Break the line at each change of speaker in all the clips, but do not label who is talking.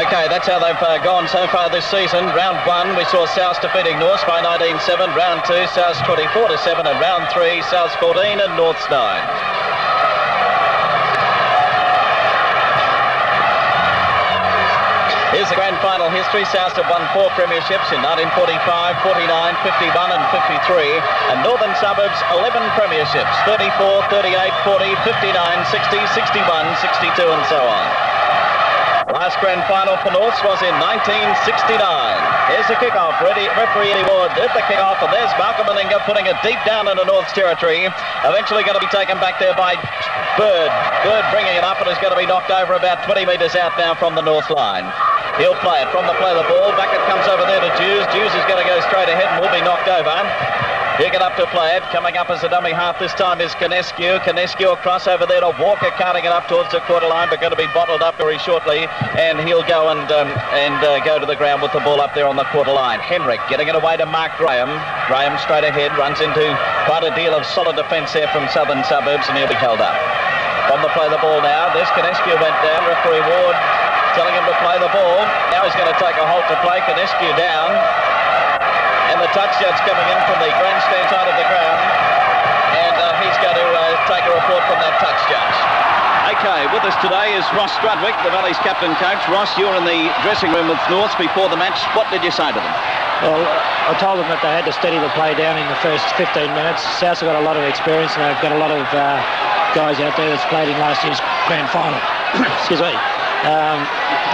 Okay, that's how they've gone so far this season. Round 1, we saw South defeating North by 19-7. Round 2, South 24-7. And round 3, South 14 and North's 9. Here's the grand final history. South have won 4 premierships in 1945, 49, 51 and 53. And Northern Suburbs 11 premierships, 34, 38, 40, 59, 60, 61, 62 and so on. Last grand final for Norths was in 1969. Here's the kick-off. Referee Eddie Ward did the kick-off, and there's Meninga putting it deep down into North's territory. Eventually going to be taken back there by Bird. Bird bringing it up, and is going to be knocked over about 20 metres out now from the North line. He'll play it from the play of the ball. Back it comes over there to Jews. Jews is going to go straight ahead and will be knocked over. He'll get up to play it. Coming up as a dummy half this time is Conescu. Conescu across over there to Walker, carting it up towards the quarter line, but going to be bottled up very shortly. And he'll go and go to the ground with the ball up there on the quarter line. Henrick getting it away to Mark Gramm. Gramm straight ahead, runs into quite a deal of solid defence there from Southern Suburbs, and he'll be held up. From the play of the ball now, there's Conescu went down. Referee Ward telling him to play the ball. Now he's going to take a halt to play. Conescu down. And the touch judge coming in from the grandstand side of the ground. And he's going to take a report from that touch judge. Okay, with us today is Ross Strudwick, the Valley's captain coach. Ross, you're in the dressing room with Norths before the match. What did you say to them?
Well, I told them that they had to steady the play down in the first 15 minutes. South's got a lot of experience, and they've got a lot of guys out there that's played in last year's grand final. Excuse me.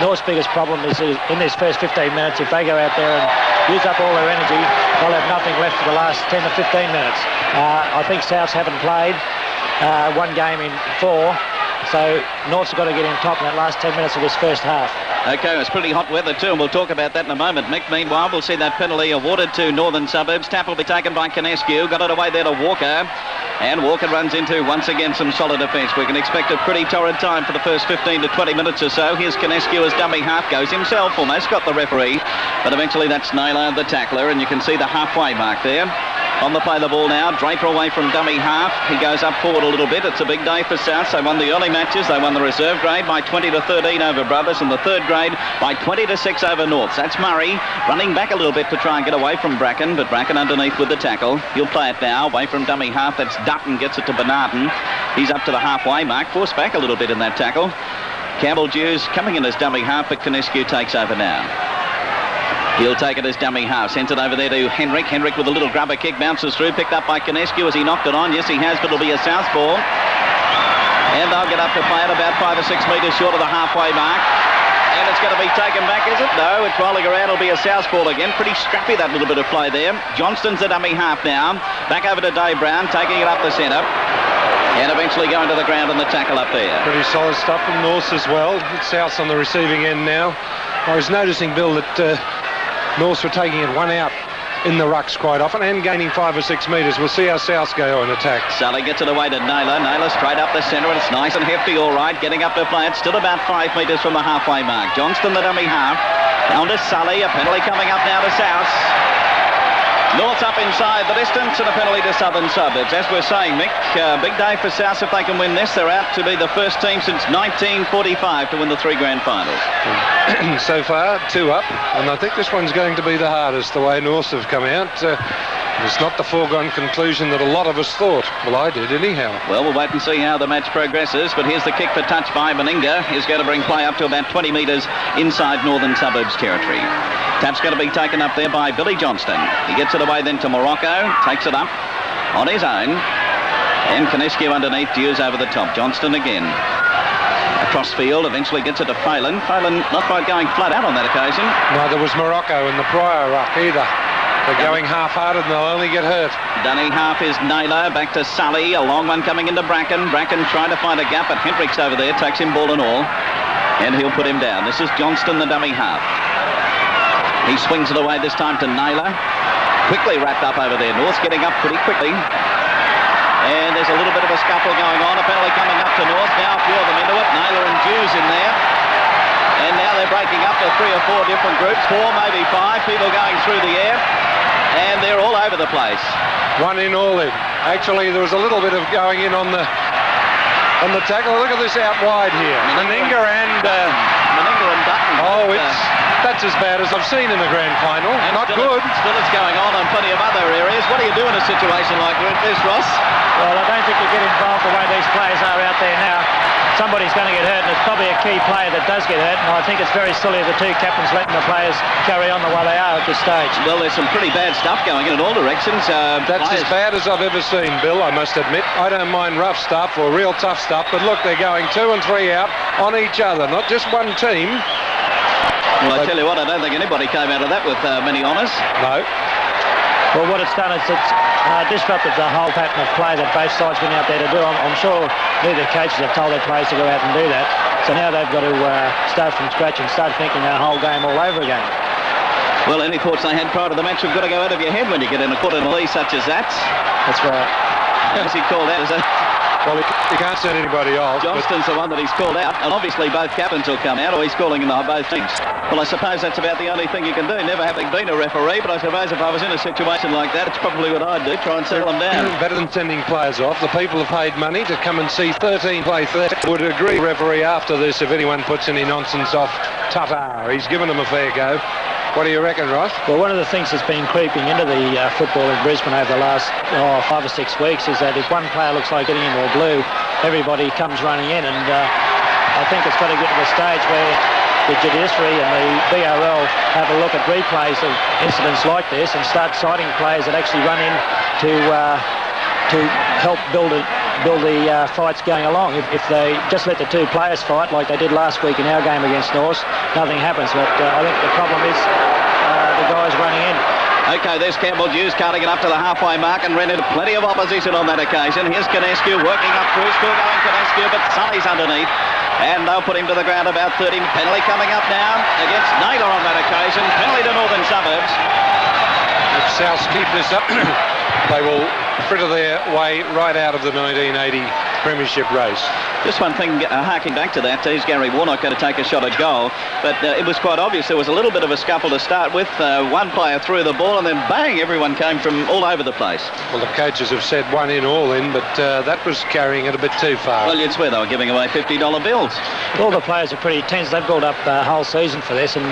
North's biggest problem is in this first 15 minutes, if they go out there and use up all their energy, they'll have nothing left for the last 10 to 15 minutes. I think Souths haven't played one game in 4, so North's got to get in top in that last 10 minutes of this first half.
Okay, it's pretty hot weather too, and we'll talk about that in a moment. Mick, meanwhile, we'll see that penalty awarded to Northern Suburbs. Tap will be taken by Conescu. Got it away there to Walker. And Walker runs into, once again, some solid defence. We can expect a pretty torrid time for the first 15 to 20 minutes or so. Here's Conescu as dummy half. Goes himself, almost got the referee. But eventually that's Naylor, the tackler, and you can see the halfway mark there. On the play the ball now, Draper away from dummy half. He goes up forward a little bit. It's a big day for South. They won the early matches. They won the reserve grade by 20 to 13 over Brothers, and the third grade by 20 to 6 over Norths. That's Murray running back a little bit to try and get away from Brackin, but Brackin underneath with the tackle. He'll play it now away from dummy half. That's Dutton, gets it to Bernardin. He's up to the halfway mark, forced back a little bit in that tackle. Campbell Jews coming in as dummy half, but Conescu takes over now. He'll take it as dummy half. Sends it over there to Henrick. Henrick with a little grubber kick. Bounces through. Picked up by Conescu as he knocked it on. Yes, he has, but it'll be a southpaw. And they'll get up to play it about 5 or 6 metres short of the halfway mark. And it's going to be taken back, is it? No, it's rolling around. It'll be a southpaw again. Pretty scrappy, that little bit of play there. Johnston's the dummy half now. Back over to Dave Brown, taking it up the centre. And eventually going to the ground on the tackle up there.
Pretty solid stuff from Norths as well. South's on the receiving end now. I was noticing, Bill, that Norths were taking it one out in the rucks quite often and gaining 5 or 6 metres. We'll see how Souths go in attack.
Sully gets it away to Naylor. Naylor straight up the centre, and it's nice and hefty, all right. Getting up to play it, still about 5 metres from the halfway mark. Johnston, the dummy half. Down to Sully. A penalty coming up now to Souths. North's up inside the distance, and a penalty to Southern Suburbs. As we're saying, Mick, big day for South if they can win this. They're out to be the first team since 1945 to win the 3 grand finals.
So far, 2 up, and I think this one's going to be the hardest, the way Norths have come out. It's not the foregone conclusion that a lot of us thought. Well, I did anyhow.
Well, we'll wait and see how the match progresses, but here's the kick for touch by Meninga. He's going to bring play up to about 20 metres inside Northern Suburbs territory. Tap's going to be taken up there by Billy Johnston. He gets it away then to Moroko, takes it up on his own, and Conescu underneath, Hughes over the top. Johnston again. Across field, eventually gets it to Phelan. Phelan not quite going flat out on that occasion.
Neither was Moroko in the prior ruck either. They're going half-hearted and they'll only get hurt.
Dunny half is Naylor, back to Sully, a long one coming into Brackin. Brackin trying to find a gap, but Henrick's over there, takes him ball and all, and he'll put him down. This is Johnston, the dummy half. He swings it away this time to Naylor. Quickly wrapped up over there. North's getting up pretty quickly. And there's a little bit of a scuffle going on. A penalty coming up to North. Now a few of them into it. Naylor and Jews in there. And now they're breaking up to 3 or 4 different groups. 4, maybe 5 people going through the air. And they're all over the place.
One in, all in. Actually, there was a little bit of going in on the on the tackle. Look at this out wide here. Meninga and
Dutton.
Oh, that's as bad as I've seen in the grand final.
And
not
still
good.
Still it's going on plenty of other areas. What do you do in a situation like this, Ross?
Well, I don't think you get involved the way these players are out there now. Somebody's going to get hurt, and it's probably a key player that does get hurt, and I think it's very silly of the two captains letting the players carry on the way they are at this stage.
Well, there's some pretty bad stuff going in all directions.
That's as bad as I've ever seen, Bill, I must admit. I don't mind rough stuff or real tough stuff, but look, they're going 2 and 3 out on each other, not just one team.
Well, I tell you what, I don't think anybody came out of that with many honours.
No.
Well, what it's done is it's disrupted the whole pattern of play that both sides went out there to do. I'm sure neither coaches have told their players to go out and do that. So now they've got to start from scratch and start thinking the whole game all over again.
Well, any thoughts they had prior to the match have got to go out of your head when you get in a quarter lead such as that.
That's right.
Who's he called out? Is that...
Well, he can't send anybody off.
Johnston's the one that he's called out, and obviously both captains will come out, or he's calling in both teams. Well, I suppose that's about the only thing you can do, never having been a referee, but I suppose if I was in a situation like that, it's probably what I'd do, try and settle them down.
Better than sending players off. The people have paid money to come and see 13 play 13. Would agree, referee, after this, if anyone puts any nonsense off, ta-ta. He's given them a fair go. What do you reckon, Ross?
Well, one of the things that's been creeping into the football in Brisbane over the last 5 or 6 weeks is that if one player looks like getting into a blue, everybody comes running in, and I think it's got to get to the stage where the judiciary and the BRL have a look at replays of incidents like this and start citing players that actually run in to help build the fights going along. If they just let the two players fight like they did last week in our game against North, nothing happens. But I think the problem is the guys running in.
OK, there's Campbell carting it up to the halfway mark and ran into plenty of opposition on that occasion. Here's Conescu working up through, still going Conescu, but Sully's underneath. And they'll put him to the ground about 30. Penalty coming up now against Naylor on that occasion. Penalty to Northern Suburbs.
If South keep this up, they will fritter their way right out of the 1980 Premiership race.
Just one thing, harking back to that, is Gary Warnock going to take a shot at goal, but it was quite obvious there was a little bit of a scuffle to start with. One player threw the ball and then bang, everyone came from all over the place. Well,
the coaches have said one in, all in, but that was carrying it a bit too far.
Well, you'd swear they were giving away $50 bills.
All the players are pretty tense. They've built up a whole season for this, and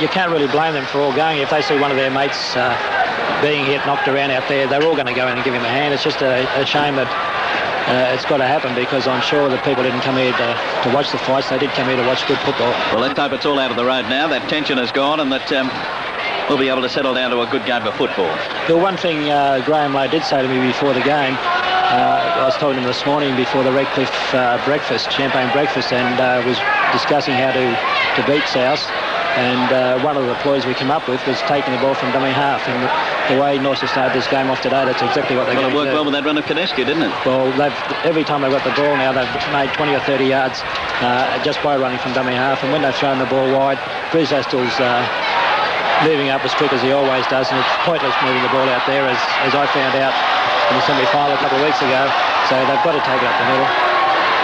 you can't really blame them for all going. If they see one of their mates being hit, knocked around out there, they're all going to go in and give him a hand. It's just a shame that it's got to happen, because I'm sure that people didn't come here to watch the fights. They did come here to watch good football. Well,
let's hope it's all out of the road now. That tension is gone, and that we'll be able to settle down to a good game of football.
The one thing Gramm did say to me before the game, I was talking to him this morning before the Redcliffe breakfast, champagne breakfast, and was discussing how to beat South. And one of the ploys we came up with was taking the ball from dummy half. And the way North have started this game off today, that's exactly what they're going to do.
Well, it worked well with that run of Conescu, didn't it?
Well, every time they've got the ball now, they've made 20 or 30 yards just by running from dummy half. And when they've thrown the ball wide, Bruce Astill's moving up as quick as he always does, and it's pointless moving the ball out there, as I found out in the semi-final a couple of weeks ago. So they've got to take it up the middle.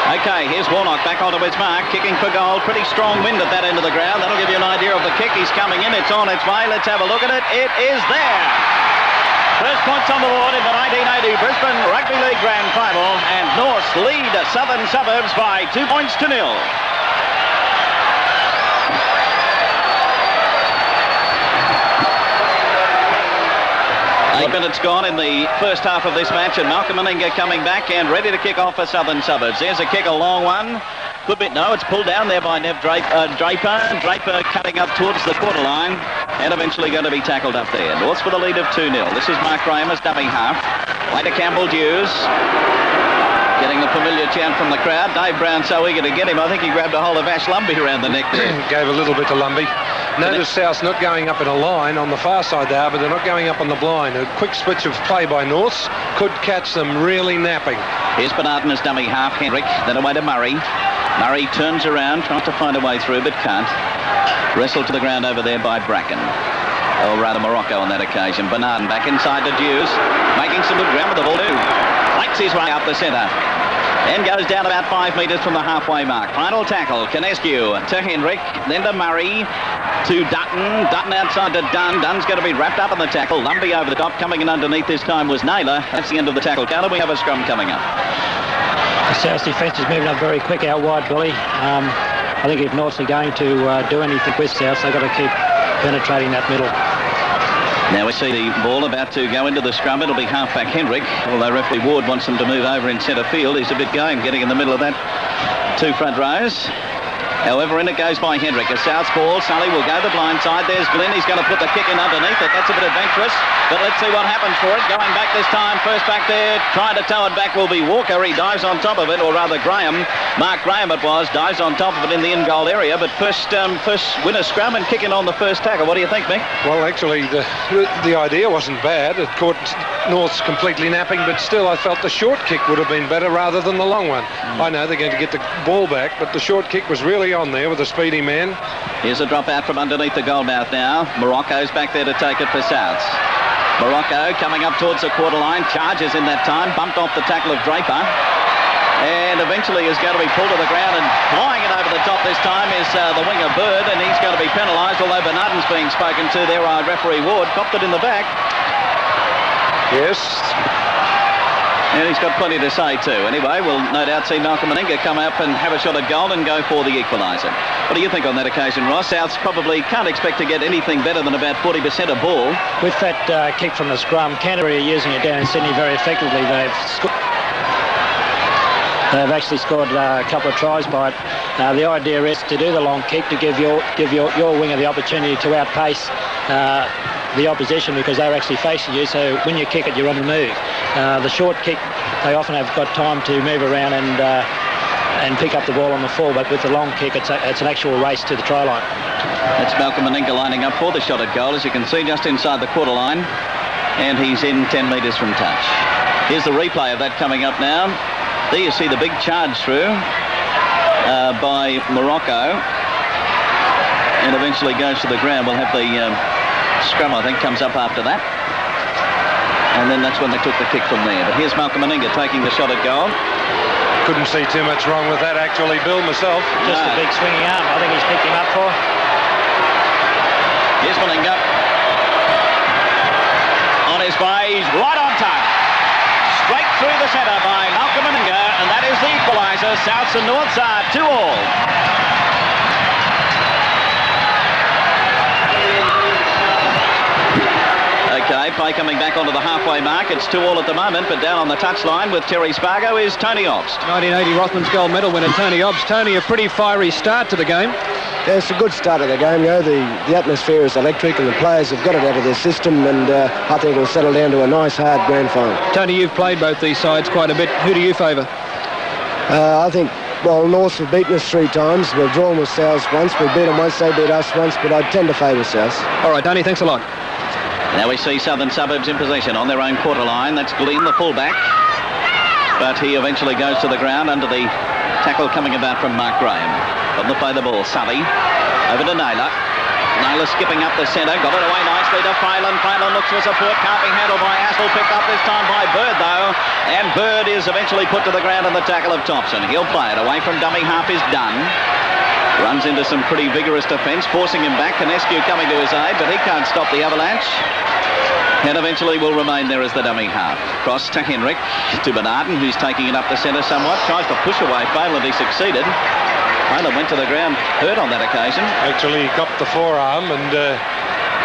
OK, here's Warnock back onto his mark, kicking for goal. Pretty strong wind at that end of the ground. That'll give you an idea of the kick. He's coming in. It's on its way. Let's have a look at it. It is there. First points on the board in the 1980 Brisbane Rugby League Grand Final, and North lead Southern Suburbs by 2 points to 0. 8 minutes gone in the first half of this match, and Malcolm Meninga coming back and ready to kick off for Southern Suburbs. There's a kick, a long one. Could be, no, it's pulled down there by Draper. Draper cutting up towards the quarter line and eventually going to be tackled up there. North's for the lead of 2-0. This is Mark Gramm as dummy half. Way to Campbell Hughes. Getting the familiar chant from the crowd. Dave Brown so eager to get him. I think he grabbed a hold of Ash Lumby around the neck there.
Gave a little bit to Lumby. Notice South not going up in a line on the far side there, but they're not going up on the blind. A quick switch of play by Norths could catch them really napping.
Here's Bernardin as dummy half. Henrick, then away to Murray. Murray turns around, tries to find a way through, but can't. Wrestled to the ground over there by Brackin. Or rather Moroko on that occasion. Bernardin back inside to Hughes, making some good ground with the ball too. Fights his way up the centre. Then goes down about 5 metres from the halfway mark. Final tackle, Conescu to Henrick, then to Murray, to Dutton. Dutton outside to Dunn. Dunn's going to be wrapped up in the tackle. Lumby over the top. Coming in underneath this time was Naylor. That's the end of the tackle. Now we have a scrum coming up.
The South defence is moving up very quick out wide, Billy. I think if Norths are going to do anything with South, they've got to keep penetrating that middle.
Now we see the ball about to go into the scrum. It'll be halfback Henrick, although referee Ward wants them to move over in centre field. He's a bit game getting in the middle of that two front rows. However, in it goes by Henrick. A South's ball. Sully will go the blind side. There's Glynn. He's going to put the kick in underneath it. That's a bit adventurous, but let's see what happens for it. Going back this time. First back there. Trying to tow it back will be Walker. He dives on top of it, or rather Gramm. Mark Gramm it was. Dives on top of it in the in-goal area, but first win a scrum and kicking on the first tackle. What do you think, Mick?
Well, actually, the idea wasn't bad. It caught North's completely napping, but still I felt the short kick would have been better rather than the long one. I know they're going to get the ball back, but the short kick was really on there with a speedy man.
Here's a drop out from underneath the goal mouth now. Moroko's back there to take it for Souths. Moroko coming up towards the quarter line, charges in that time, bumped off the tackle of Draper, and eventually is going to be pulled to the ground, and flying it over the top this time is the winger Bird, and he's going to be penalised, although Bernardin's being spoken to there by referee Ward. Copped it in the back.
Yes.
And he's got plenty to say too. Anyway, we'll no doubt see Malcolm Meninga come up and have a shot at goal and go for the equaliser. What do you think on that occasion, Ross? Souths probably can't expect to get anything better than about 40% of ball.
With that kick from the scrum, Canterbury are using it down in Sydney very effectively. They've actually scored a couple of tries by it. The idea is to do the long kick to give your winger the opportunity to outpace the opposition, because they're actually facing you, so when you kick it you're on the move. The short kick, they often have got time to move around and pick up the ball on the full, but with the long kick it's an actual race to the try line.
That's Malcolm Meninga lining up for the shot at goal, as you can see, just inside the quarter line, and he's in 10 metres from touch. Here's the replay of that coming up now. There you see the big charge through by Moroko, and eventually goes to the ground. We'll have the scrum, I think, comes up after that, and then that's when they took the kick from there. But here's Malcolm Meninga taking the shot at goal.
Couldn't see too much wrong with that, actually, Bill, myself.
Just a big swinging arm, I think he's picked him up for.
Here's Meninga on his way. He's right on time. Straight through the centre by Malcolm Meninga, and that is the equaliser. Souths and Norths are 2-all. Okay, play coming back onto the halfway mark. It's 2-all at the moment, but down on the touchline with Terry Spargo is Tony Obst.
1980 Rothmans gold medal winner Tony Obst. Tony, a pretty fiery start to the game.
Yeah, it's a good start of the game. You know, the atmosphere is electric, and the players have got it out of their system, and I think it'll settle down to a nice, hard grand final.
Tony, you've played both these sides quite a bit. Who do you favour?
I think, well, Norths have beaten us 3 times. We've drawn with Souths once. We beat them once, they beat us once, but I tend to favour Souths.
All right, Tony, thanks a lot.
Now we see Southern Suburbs in possession on their own quarter line. That's Glynn, the fullback, but he eventually goes to the ground under the tackle coming about from Mark Gramm. On the play the ball, Sully over to Naylor. Naylor skipping up the centre, got it away nicely to Phelan. Phelan looks for support, can't be handled by Astill, picked up this time by Bird though, and Bird is eventually put to the ground in the tackle of Thompson. He'll play it away from dummy half is Dunn. Runs into some pretty vigorous defence, forcing him back. Conescu coming to his aid, but he can't stop the avalanche. And eventually will remain there as the dummy half. Cross to Henrick, to Bernardin, who's taking it up the centre somewhat. Tries to push away Phelan, he succeeded. Phelan went to the ground, hurt on that occasion.
Actually, he copped the forearm, and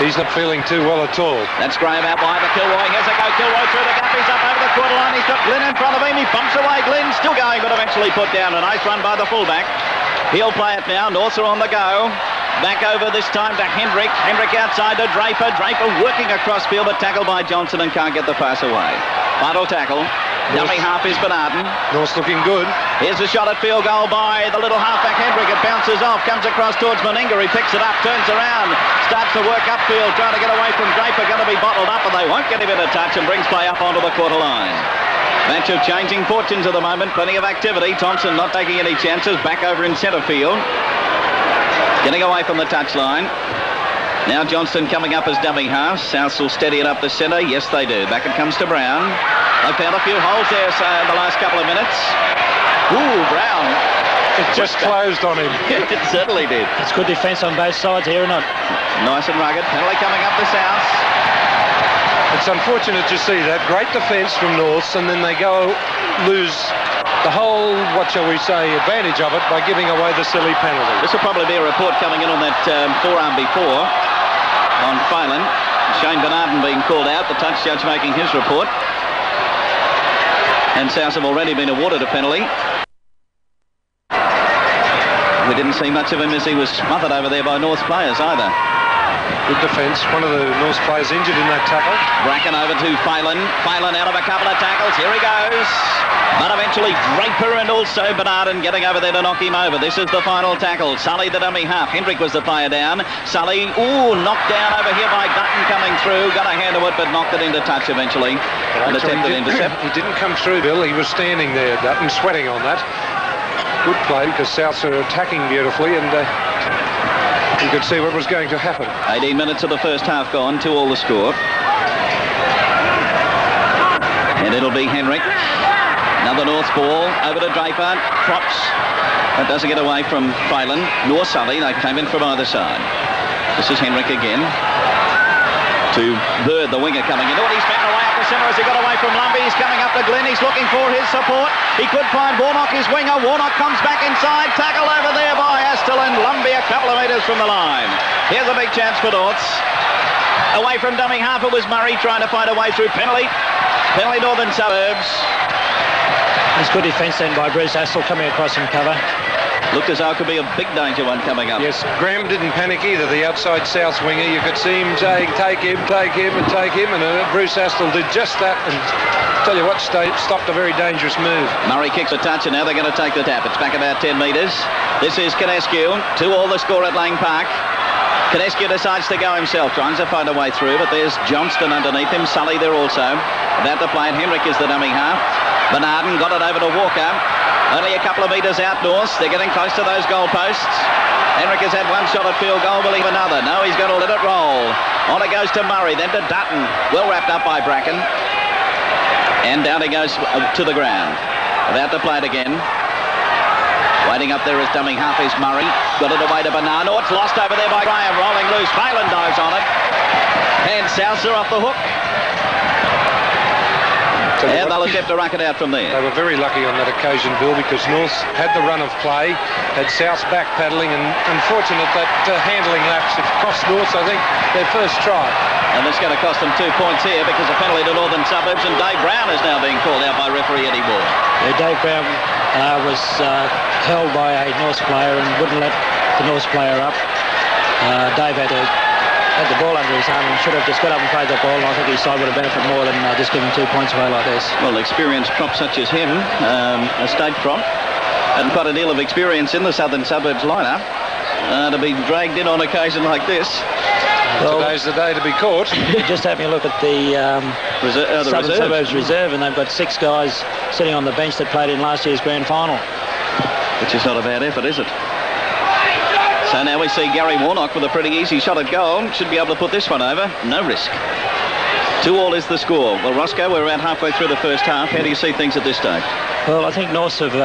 he's not feeling too well at all.
That's Gramm out wide to Kilroy. Here's a go. Kilroy through the gap. He's up over the quarter line. He's got Glynn in front of him. He bumps away. Glynn still going, but eventually put down. A nice run by the fullback. He'll play it now. Norths are on the go. Back over this time to Henrick. Henrick outside to Draper. Draper working across field, but tackled by Johnstone and can't get the pass away. Final tackle. Dummy half is Bernardin.
North's looking good.
Here's a shot at field goal by the little halfback Henrick. It bounces off, comes across towards Meninga. He picks it up, turns around, starts to work upfield, trying to get away from Draper. Going to be bottled up, and they won't get him in a touch, and brings play up onto the quarter line. Match of changing fortunes at the moment. Plenty of activity. Thompson not taking any chances. Back over in centre field. Getting away from the touchline. Now Johnstone coming up as dummy half. Souths will steady it up the centre. Yes, they do. Back it comes to Brown. They found a few holes there in the last couple of minutes. Ooh, Brown.
It just closed on him.
It certainly did.
It's good defence on both sides here, isn't it?
Nice and rugged. Penalty coming up the Souths.
It's unfortunate to see that. Great defence from Norths, and then they go lose the whole, what shall we say, advantage of it by giving away the silly penalty.
This will probably be a report coming in on that forearm before on Phelan. Shane Bernardin being called out, the touch judge making his report. And South have already been awarded a penalty. We didn't see much of him as he was smothered over there by North players either.
Good defence. One of the North players injured in that tackle.
Brackin over to Phelan. Phelan out of a couple of tackles. Here he goes. But eventually Draper and also Bernardin getting over there to knock him over. This is the final tackle. Sully, the dummy half. Henrick was the player down. Sully, knocked down over here by Dutton coming through. Got a hand to it, but knocked it into touch eventually. An attempted intercept.
He didn't come through, Bill. He was standing there, Dutton, sweating on that. Good play because Souths are attacking beautifully, and you could see what was going to happen.
18 minutes of the first half gone, 2-2 the score. And it'll be Henrick. Another North ball over to Draper. Props. That doesn't get away from Phelan nor Sully. They came in from either side. This is Henrick again. To Bird, the winger coming into it. He's been away up the centre as he got away from Lumby. He's coming up to Glynn. He's looking for his support. He could find Warnock, his winger. Warnock comes back inside. Tackle over there by Astill and Lumby a couple of metres from the line. Here's a big chance for Norths. Away from dummy half, it was Murray trying to find a way through. Penalty. Penalty Northern Suburbs.
It's good defence then by Bruce Astill coming across in cover.
Looked as though it could be a big danger one coming up.
Yes, Gramm didn't panic either, the outside South winger. You could see him saying, take him, and Bruce Astill did just that, and tell you what, stopped a very dangerous move.
Murray kicks a touch, and now they're going to take the tap. It's back about 10 metres. This is Conescu, 2-2 the score at Lang Park. Conescu decides to go himself, trying to find a way through, but there's Johnstone underneath him, Sully there also. About to play it, Henrick is the dummy half. Bernardin got it over to Walker. Only a couple of metres out north. They're getting close to those goalposts. Henrick has had one shot at field goal. Will he have another? No, he's going to let it roll. On it goes to Murray, then to Dutton. Well wrapped up by Brackin. And down he goes to the ground. About to play it again. Waiting up there is dummy half is Murray. Got it away to Bernardin. It's lost over there by Gramm. Rolling loose. Phelan dives on it. And Souths are off the hook. And they'll attempt to ruck it out from there.
They were very lucky on that occasion, Bill, because North had the run of play, had South back paddling, and unfortunate that handling lapse. It cost North, I think, their first try.
And it's going to cost them 2 points here because a penalty to Northern Suburbs, and Dave Brown is now being called out by referee Eddie Ward.
Yeah, Dave Brown was held by a North player and wouldn't let the North player up. Dave had the ball under his arm and should have just got up and played the ball, and I think his side would have benefited more than just giving 2 points away like this.
Well, experienced prop such as him, a state prop, and quite a deal of experience in the Southern Suburbs lineup, to be dragged in on occasion like this.
Well, today's the day to be caught.
Just having a look at the Southern Suburbs reserve, and they've got 6 guys sitting on the bench that played in last year's grand final.
Which is not a bad effort, is it? So now we see Gary Warnock with a pretty easy shot at goal. Should be able to put this one over. No risk. 2-2 is the score. Well, Roscoe, we're around halfway through the first half. How do you see things at this stage?
Well, I think Norths have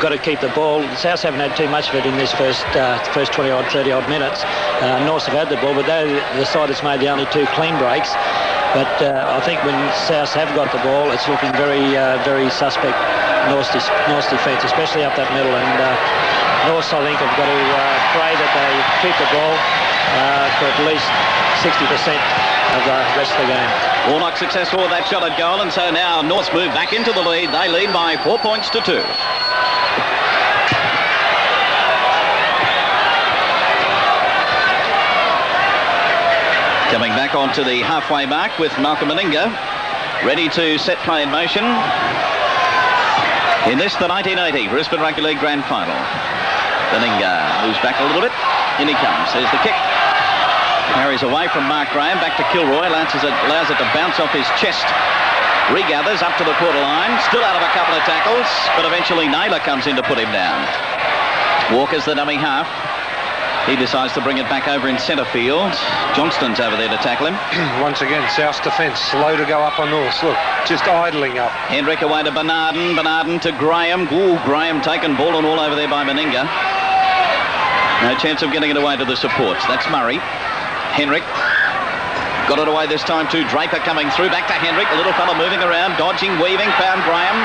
got to keep the ball. The Souths haven't had too much of it in this first 20-odd, 30-odd minutes. Norths have had the ball, but they're the side that's made the only 2 clean breaks. But I think when Souths have got the ball, it's looking very, very suspect, North's defence, especially up that middle. And Norths, I think, have got to pray that they keep the ball for at least 60% of the rest of the game.
Warnock successful with that shot at goal, and so now Norths move back into the lead. They lead by 4 points to 2. Coming back onto the halfway mark with Malcolm Meninga, ready to set play in motion in this, the 1980 Brisbane Rugby League Grand Final. Meninga moves back a little bit. In he comes. There's the kick. Carries away from Mark Gramm, back to Kilroy. Allows it to bounce off his chest. Regathers up to the quarter line. Still out of a couple of tackles, but eventually Naylor comes in to put him down. Walker's the dummy half. He decides to bring it back over in centre field. Johnstone's over there to tackle him.
Once again, South's defence slow to go up on North. Look, just idling up.
Henrick away to Bernardin. Bernardin to Gramm. Ooh, Gramm taken ball and all over there by Meninga. No chance of getting it away to the supports. That's Murray. Henrick got it away this time to Draper coming through. Back to Henrick. The little fella moving around, dodging, weaving, found Gramm.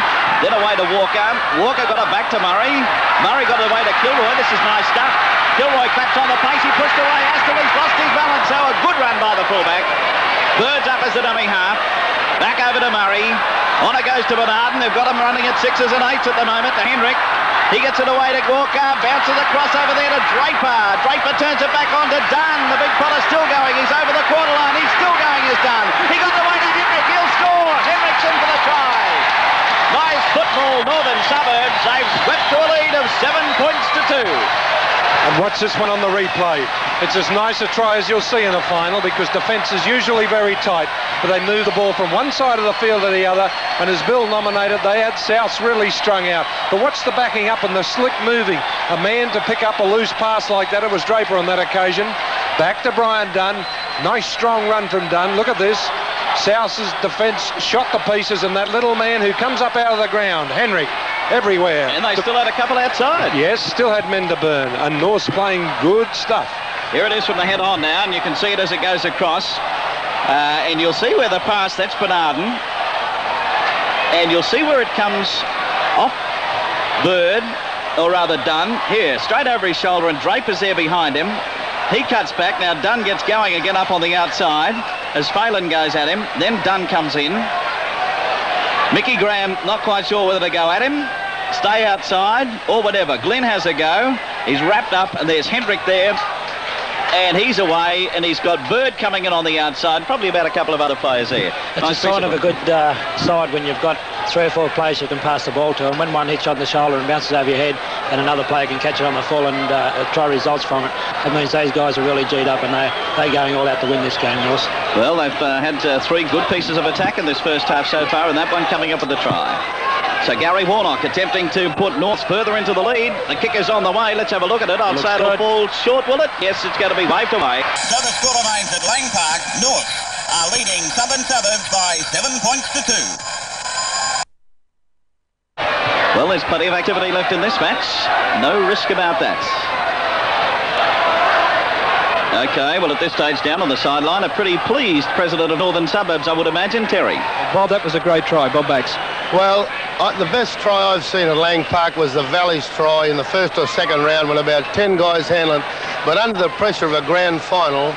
Then away to Walker. Walker got it back to Murray. Murray got it away to Kilroy. This is nice stuff. Kilroy clapped on the pace. He pushed away. Astill, he's lost his balance. So a good run by the fullback. Bird's up as the dummy half. Back over to Murray. On it goes to Bernardin. They've got him running at 6s and 8s at the moment to Henrick. He gets it away to Walker. Bounces across over there to Draper. Draper turns it back on to Dunn. The big fella's still going. He's over the quarter line. He's still going as Dunn. He got it away to Henrick. He'll score. Henrick's in for the try. Nice football, Northern Suburbs. They've swept to a lead of 7 points to 2.
And watch this one on the replay. It's as nice a try as you'll see in a final because defence is usually very tight, but they move the ball from one side of the field to the other, and as Bill nominated, they had Souths really strung out. But watch the backing up and the slick moving. A man to pick up a loose pass like that, it was Draper on that occasion. Back to Brian Dunn. Nice strong run from Dunn. Look at this. South's defence shot to pieces, and that little man who comes up out of the ground, Henrick, everywhere.
And they still had a couple outside.
Yes, still had men to burn, and North's playing good stuff.
Here it is from the head on now, and you can see it as it goes across. And you'll see where the pass, that's Bernardin. And you'll see where it comes off Bird, or rather Dunn. Here, straight over his shoulder, and Draper's there behind him. He cuts back. Now Dunn gets going again up on the outside as Phelan goes at him. Then Dunn comes in. Mickey Gramm not quite sure whether to go at him, stay outside, or whatever. Glynn has a go. He's wrapped up, and there's Henrick there. And he's away, and he's got Bird coming in on the outside. Probably about a couple of other players there.
It's a sign of a good side when you've got 3 or 4 players you can pass the ball to, and when one hits you on the shoulder and bounces over your head, and another player can catch it on the full and try results from it, it means those guys are really G'd up, and they're going all out to win this game, North.
Well, they've had 3 good pieces of attack in this first half so far, and that one coming up with the try. So Gary Warnock attempting to put North further into the lead. The kick is on the way. Let's have a look at it. I'd say it'll fall short, will it? Yes, it's going to be waved away.
So the score remains at Lang Park. North are leading Southern Suburbs by 7 points to 2.
Well, there's plenty of activity left in this match. No risk about that. Okay, well, at this stage down on the sideline, a pretty pleased president of Northern Suburbs, I would imagine, Terry.
Bob, that was a great try. Bob Bax.
Well, the best try I've seen at Lang Park was the Valley's try in the first or second round when about 10 guys handling. But under the pressure of a grand final,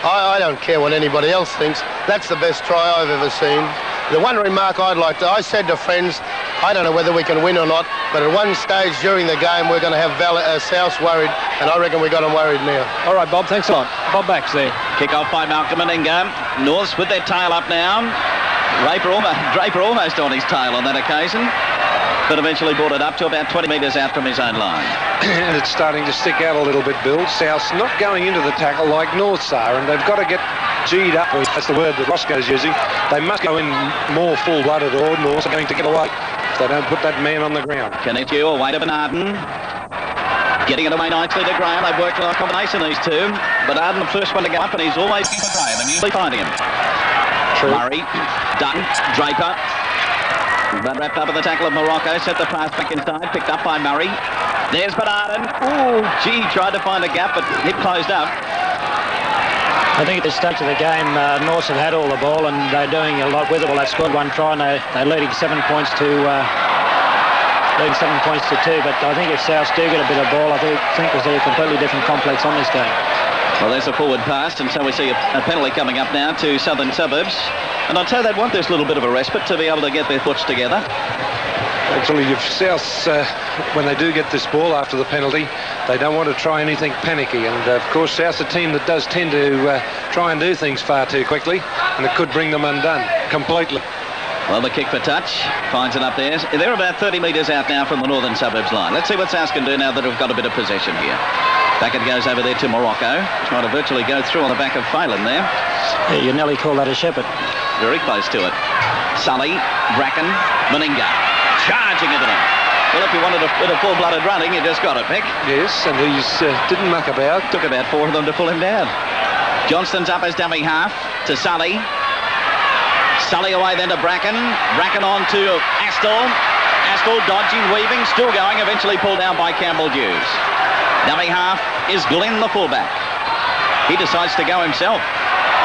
I don't care what anybody else thinks. That's the best try I've ever seen. The one remark I'd like to, I said to friends, I don't know whether we can win or not, but at one stage during the game we're going to have South worried, and I reckon we got them worried now.
All right, Bob, thanks a lot. Bob Bax there.
Kick off by Malcolm Meninga. Norths with their tail up now. Draper almost on his tail on that occasion, but eventually brought it up to about 20 metres out from his own line.
And it's starting to stick out a little bit, Bill. South's not going into the tackle like Norths are, and they've got to get G'd up. That's the word that Roscoe's using. They must go in more full-blooded, or Norths are going to get away if they don't put that man on the ground.
Conescu away to Bernardin. Getting it away nicely to Gramm. They've worked on a combination, these two. Bernardin, the first one to go up, and he's always looking for Gramm, and usually finding him. True. Murray, Dutton, Draper. But wrapped up in the tackle of Moroko. Set the pass back inside. Picked up by Murray. There's Bernardin. Ooh, gee, tried to find a gap, but it closed up.
I think at this stage of the game, Norths have had all the ball, and they're doing a lot with it. Well, they've scored 1 try, and they're leading 7 points to 2. But I think if Souths do get a bit of ball, I think we'll see a completely different complex on this game.
Well, there's a forward pass, and so we see a penalty coming up now to Southern Suburbs. And I'd say they'd want this little bit of a respite to be able to get their foots together.
Actually, if Souths, when they do get this ball after the penalty, they don't want to try anything panicky. And, of course, South's a team that does tend to try and do things far too quickly, and it could bring them undone completely.
Well, the kick for touch finds it up there. They're about 30 metres out now from the Northern Suburbs line. Let's see what South can do now that we've got a bit of possession here. Back it goes over there to Moroko, trying to virtually go through on the back of Phelan there.
Yeah, you nearly call that a shepherd.
Very close to it. Sully, Brackin, Meninga, charging into them. Well, if you wanted a bit of full-blooded running, you just got it, Mick.
Yes, and he didn't muck about.
Took about 4 of them to pull him down. Johnston's up as dummy half to Sully. Sully away then to Brackin. Brackin on to Astill. Astill dodging, weaving, still going, eventually pulled down by Campbell Hughes. Dummy half is Glynn, the fullback. He decides to go himself.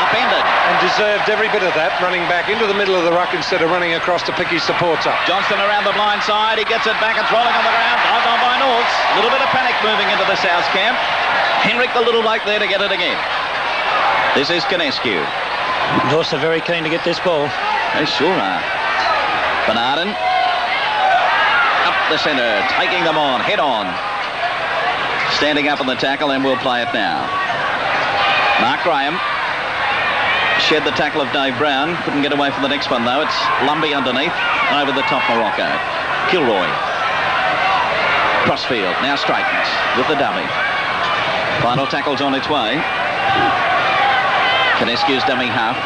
upended.
And deserved every bit of that, running back into the middle of the ruck instead of running across to pick his supports up.
Johnstone around the blind side. He gets it back. It's rolling on the ground. Dived on by Norths. A little bit of panic moving into the South camp. Henrick, the little bloke there to get it again. This is Conescu.
Norths are very keen to get this ball.
They sure are. Bernardin. Up the centre. Taking them on. Head on. Standing up on the tackle, and we'll play it now. Mark Gramm shed the tackle of Dave Brown. Couldn't get away from the next one, though. It's Lumby underneath. Over the top, Moroko. Kilroy. Crossfield. Now straightens with the dummy. Final tackle's on its way. Conescu's dummy half.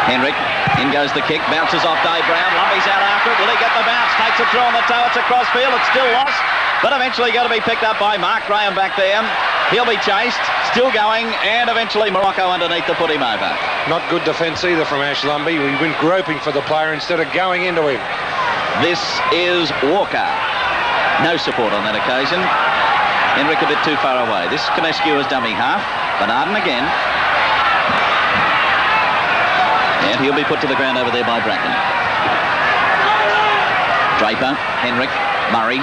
Henrick. In goes the kick. Bounces off Dave Brown. Lumby's out after it. Will he get the bounce? Takes it through on the toe. It's a crossfield. It's still lost. But eventually got to be picked up by Mark Gramm back there. He'll be chased. Still going. And eventually Moroko underneath to put him over.
Not good defence either from Ash Lumby. We went groping for the player instead of going into him.
This is Walker. No support on that occasion. Henrick a bit too far away. This Conescu is dummy half. Bernardin again. And he'll be put to the ground over there by Brackin. Draper, Henrick, Murray.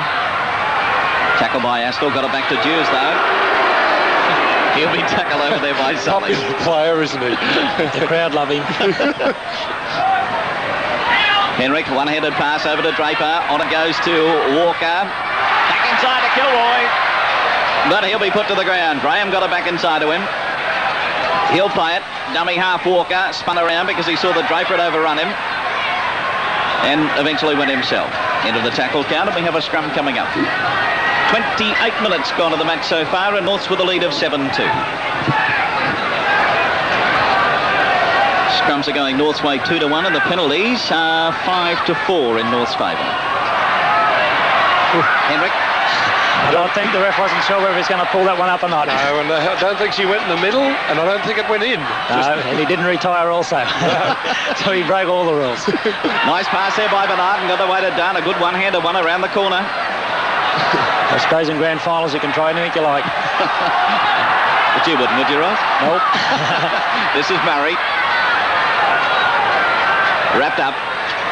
Tackle by Astill. Got it back to Dews, though. He'll be tackled over there by Sully.
Popular player, isn't he?
The crowd love him.
Henrick, one-handed pass over to Draper. On it goes to Walker. Back inside to Kilroy. But he'll be put to the ground. Gramm got it back inside to him. He'll play it. Dummy half Walker. Spun around because he saw the Draper had overrun him. And eventually went himself. End of the tackle count, and we have a scrum coming up. 28 minutes gone of the match so far, and Norths with a lead of 7-2. Scrums are going North's way 2-1, and the penalties are 5-4 in North's favour. Henrick.
I don't think the ref wasn't sure whether he's going to pull that one up or not.
No, and I don't think she went in the middle, and I don't think it went in.
No, and he didn't retire also. So he broke all the rules.
Nice pass there by Bernardin. Got away to Dunn. A good one-hander one around the corner.
I suppose in grand finals you can try anything you like.
But you wouldn't, would you, Ross?
Nope.
This is Murray. Wrapped up.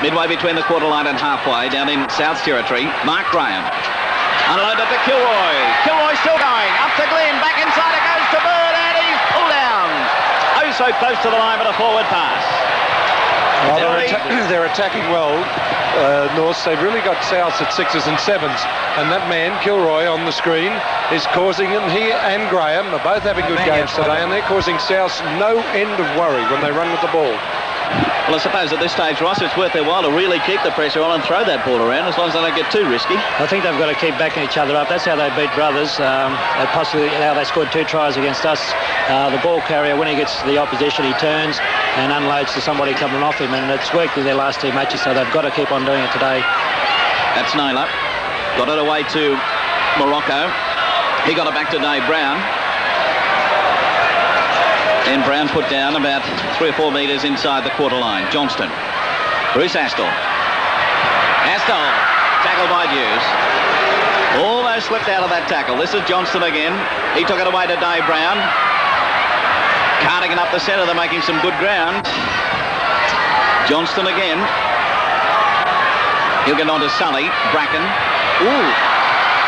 Midway between the quarter line and halfway down in South Territory. Mark Gramm. Unloaded to Kilroy. Kilroy still going. Up to Glynn. Back inside it goes to Bird. And he's pulled down. Oh, so close to the line, but a forward pass.
Well, they're attacking well, Norths. They've really got Souths at 6s and 7s. And that man, Kilroy, on the screen is causing them. He and Gramm are both having good games today, and they're causing Souths no end of worry when they run with the ball.
Well, I suppose at this stage, Ross, it's worth their while to really keep the pressure on and throw that ball around as long as they don't get too risky.
I think they've got to keep backing each other up. That's how they beat Brothers. How they scored 2 tries against us. The ball carrier, when he gets to the opposition, he turns and unloads to somebody coming off him, and it's worked in their last 2 matches, so they've got to keep on doing it today.
That's Naylor. Got it away to Moroko. He got it back to Dave Brown. And Brown put down about 3 or 4 metres inside the quarter line. Johnstone. Bruce Astill. Astill. Tackled by Dews. Almost slipped out of that tackle. This is Johnstone again. He took it away to Dave Brown. Carting it up the centre. They're making some good ground. Johnstone again. He'll get on to Sully. Brackin. Ooh.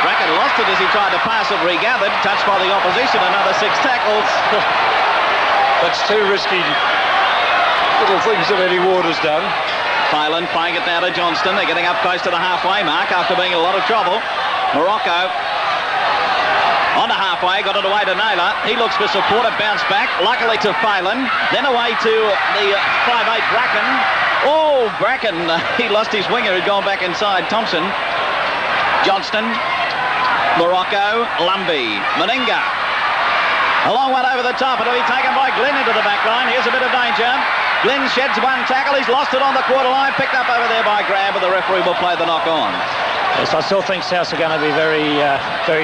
Brackin lost it as he tried to pass it. Regathered. Touched by the opposition. Another 6 tackles.
That's 2 risky little things that Eddie Ward has done.
Phelan playing it now to Johnstone. They're getting up close to the halfway mark after being in a lot of trouble. Moroko on to halfway, got it away to Naylor. He looks for support, it bounced back, luckily to Phelan. Then away to the 5'8 Brackin. Oh, Brackin, he lost his winger, he'd gone back inside. Thompson, Johnston, Moroko, Lumby, Meninga. A long one over the top. It'll be taken by Glynn into the back line. Here's a bit of danger. Glynn sheds 1 tackle. He's lost it on the quarter line. Picked up over there by Gramm, but the referee will play the knock on.
Yes, I still think Souths are going to be very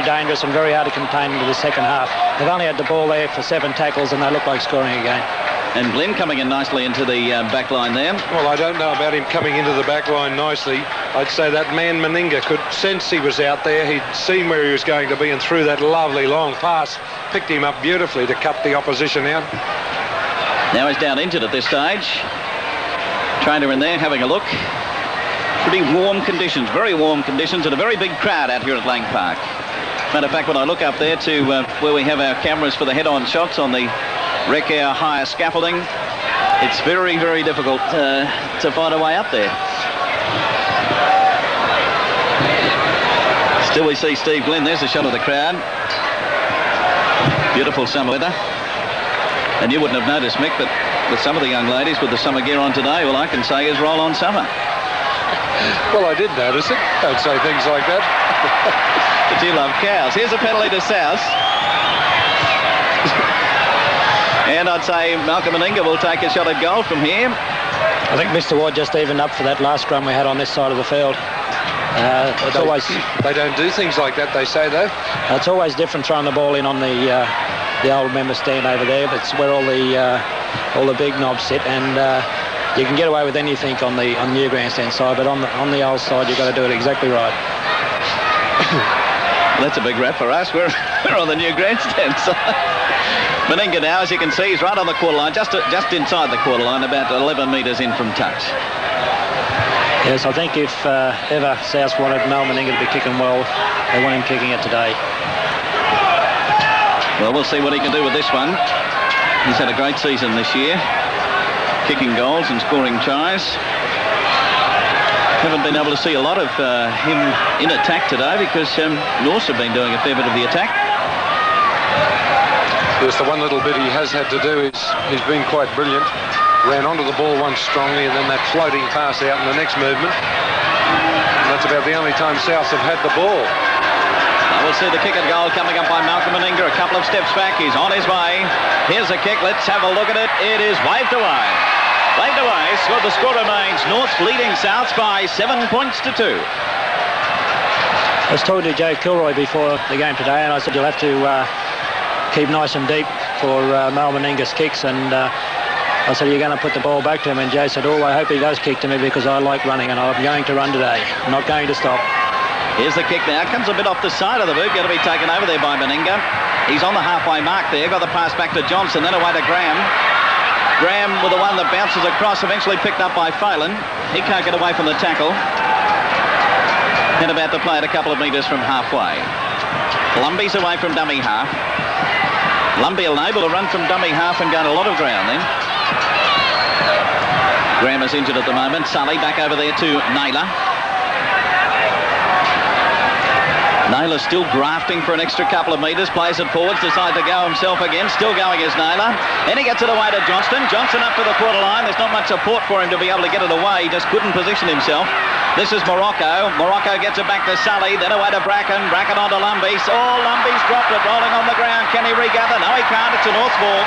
dangerous and very hard to contain into the second half. They've only had the ball there for 7 tackles, and they look like scoring again.
And Glynn coming in nicely into the back line there.
Well, I don't know about him coming into the back line nicely. I'd say that man Meninga could sense he was out there. He'd seen where he was going to be and threw that lovely long pass. Picked him up beautifully to cut the opposition out.
Now he's down injured at this stage. Trainer in there having a look. Pretty warm conditions, very warm conditions, and a very big crowd out here at Lang Park. Matter of fact, when I look up there to where we have our cameras for the head-on shots on the Wreck Air higher scaffolding, it's very, very difficult to find a way up there. Still we see Steve Glynn. There's a shot of the crowd. Beautiful summer weather. And you wouldn't have noticed, Mick, but with some of the young ladies with the summer gear on today, well, I can say is roll on summer.
Well, I did notice it. Don't say things like that.
But you love cows. Here's a penalty to South. And I'd say Malcolm Meninga will take a shot at goal from here.
I think Mr. Ward just evened up for that last scrum we had on this side of the field.
They don't do things like that, they say, though.
It's always different throwing the ball in on the old member stand over there. That's where all the big knobs sit, and you can get away with anything on the new grandstand side, but on the old side you've got to do it exactly right.
Well, that's a big rap for us. We're on the new grandstand side. Meninga now, as you can see, is right on the quarter line, just inside the quarter line, about 11 metres in from touch.
Yes, I think if ever South wanted Mal Meninga to be kicking well, they want him kicking it today.
Well, we'll see what he can do with this one. He's had a great season this year, kicking goals and scoring tries. Haven't been able to see a lot of him in attack today because Norse have been doing a fair bit of the attack.
Yes, the one little bit he has had to do is he's been quite brilliant. Ran onto the ball once strongly and then that floating pass out in the next movement. And that's about the only time South have had the ball.
Now we'll see the kick at goal coming up by Malcolm Meninga. A couple of steps back. He's on his way. Here's a kick. Let's have a look at it. It is waved away. Waved away. So the score remains North leading South by 7 points to 2.
I was talking to Joe Kilroy before the game today, and I said you'll have to keep nice and deep for Mal Meninga's kicks, and I said, you're going to put the ball back to him, and Joe said, I hope he does kick to me because I like running and I'm going to run today. I'm not going to stop.
Here's the kick now. Comes a bit off the side of the boot. Going to be taken over there by Meninga. He's on the halfway mark there. Got the pass back to Johnstone, then away to Gramm. Gramm with the one that bounces across, eventually picked up by Phelan. He can't get away from the tackle. And about to play it a couple of metres from halfway. Lumby's away from dummy half. Lumby unable to run from dummy half and gain a lot of ground then. Gramm is injured at the moment. Sully back over there to Naylor. Naylor still grafting for an extra couple of metres. Plays it forwards, decides to go himself again. Still going is Naylor. And he gets it away to Johnstone. Johnstone up to the quarter line. There's not much support for him to be able to get it away. He just couldn't position himself. This is Moroko. Moroko gets it back to Sully. Then away to Brackin. Brackin onto Lumby. Oh, Lumby's dropped it, rolling on the ground. Can he regather? No, he can't. It's a North ball.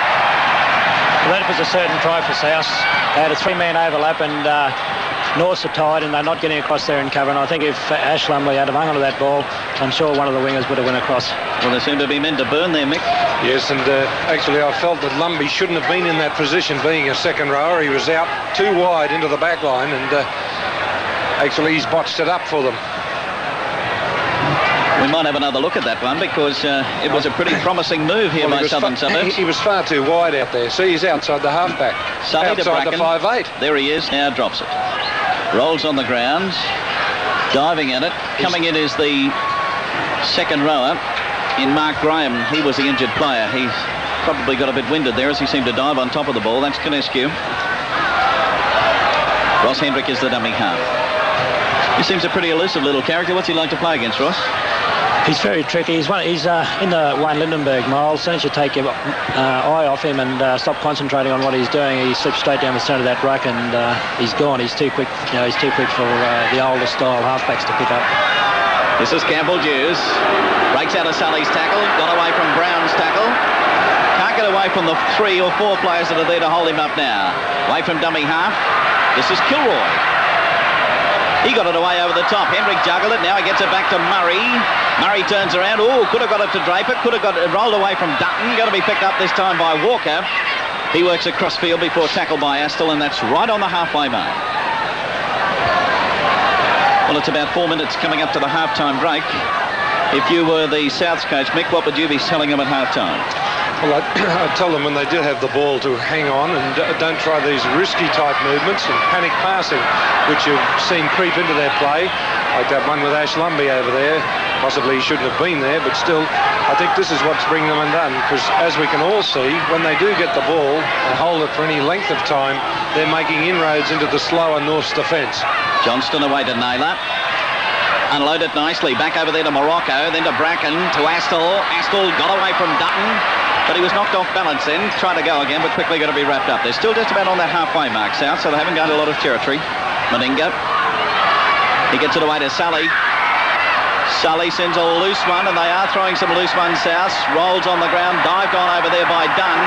Well, that was a certain try for South. They had a three-man overlap, and Norths are tired and they're not getting across there in cover, and I think if Ash Lumley had hung onto that ball, I'm sure one of the wingers would have went across.
Well, there seem to be men to burn there, Mick.
Yes, and actually I felt that Lumby shouldn't have been in that position being a second rower. He was out too wide into the back line, and actually he's botched it up for them.
We might have another look at that one because it was a pretty promising move here by Southern Suburbs.
He was far too wide out there. See, he's outside the halfback.
Sully to
outside
Brackin.
the 5'8".
There he is. Now drops it. Rolls on the ground. Diving at it. Coming in is the second rower in Mark Gramm. He was the injured player. He's probably got a bit winded there as he seemed to dive on top of the ball. That's Conescu. Ross Henrick is the dummy half. He seems a pretty elusive little character. What's he like to play against, Ross?
He's very tricky. He's in the Wayne Lindenberg mile. As soon as you take your eye off him and stop concentrating on what he's doing, he slips straight down the centre of that ruck, and he's gone. He's too quick. He's too quick for the older style halfbacks to pick up.
This is Campbell Jews. Breaks out of Sully's tackle. Got away from Brown's tackle. Can't get away from the 3 or 4 players that are there to hold him up now. Away from dummy half. This is Kilroy. He got it away over the top. Henrick juggled it. Now he gets it back to Murray. Murray turns around. Oh, could have got it to Draper. Could have got it rolled away from Dutton. Going to be picked up this time by Walker. He works across field before tackled by Astill, and that's right on the halfway mark. Well, it's about 4 minutes coming up to the halftime break. If you were the Souths coach, Mick, what would you be telling them at halftime?
Well, I tell them when they do have the ball to hang on and don't try these risky type movements and panic passing, which you've seen creep into their play. Like that one with Ash Lumby over there. Possibly he shouldn't have been there, but still, I think this is what's bringing them undone, because as we can all see, when they do get the ball and hold it for any length of time, they're making inroads into the slower North's defence.
Johnston away to Naylor. Unloaded nicely. Back over there to Moroko, then to Brackin, to Astill. Astill got away from Dutton, but he was knocked off balance then. Tried to go again, but quickly going to be wrapped up. They're still just about on that halfway mark, South, so they haven't gained a lot of territory. Meninga. He gets it away to Sully. Sully sends a loose one, and they are throwing some loose ones, South. Rolls on the ground, dived on over there by Dunn.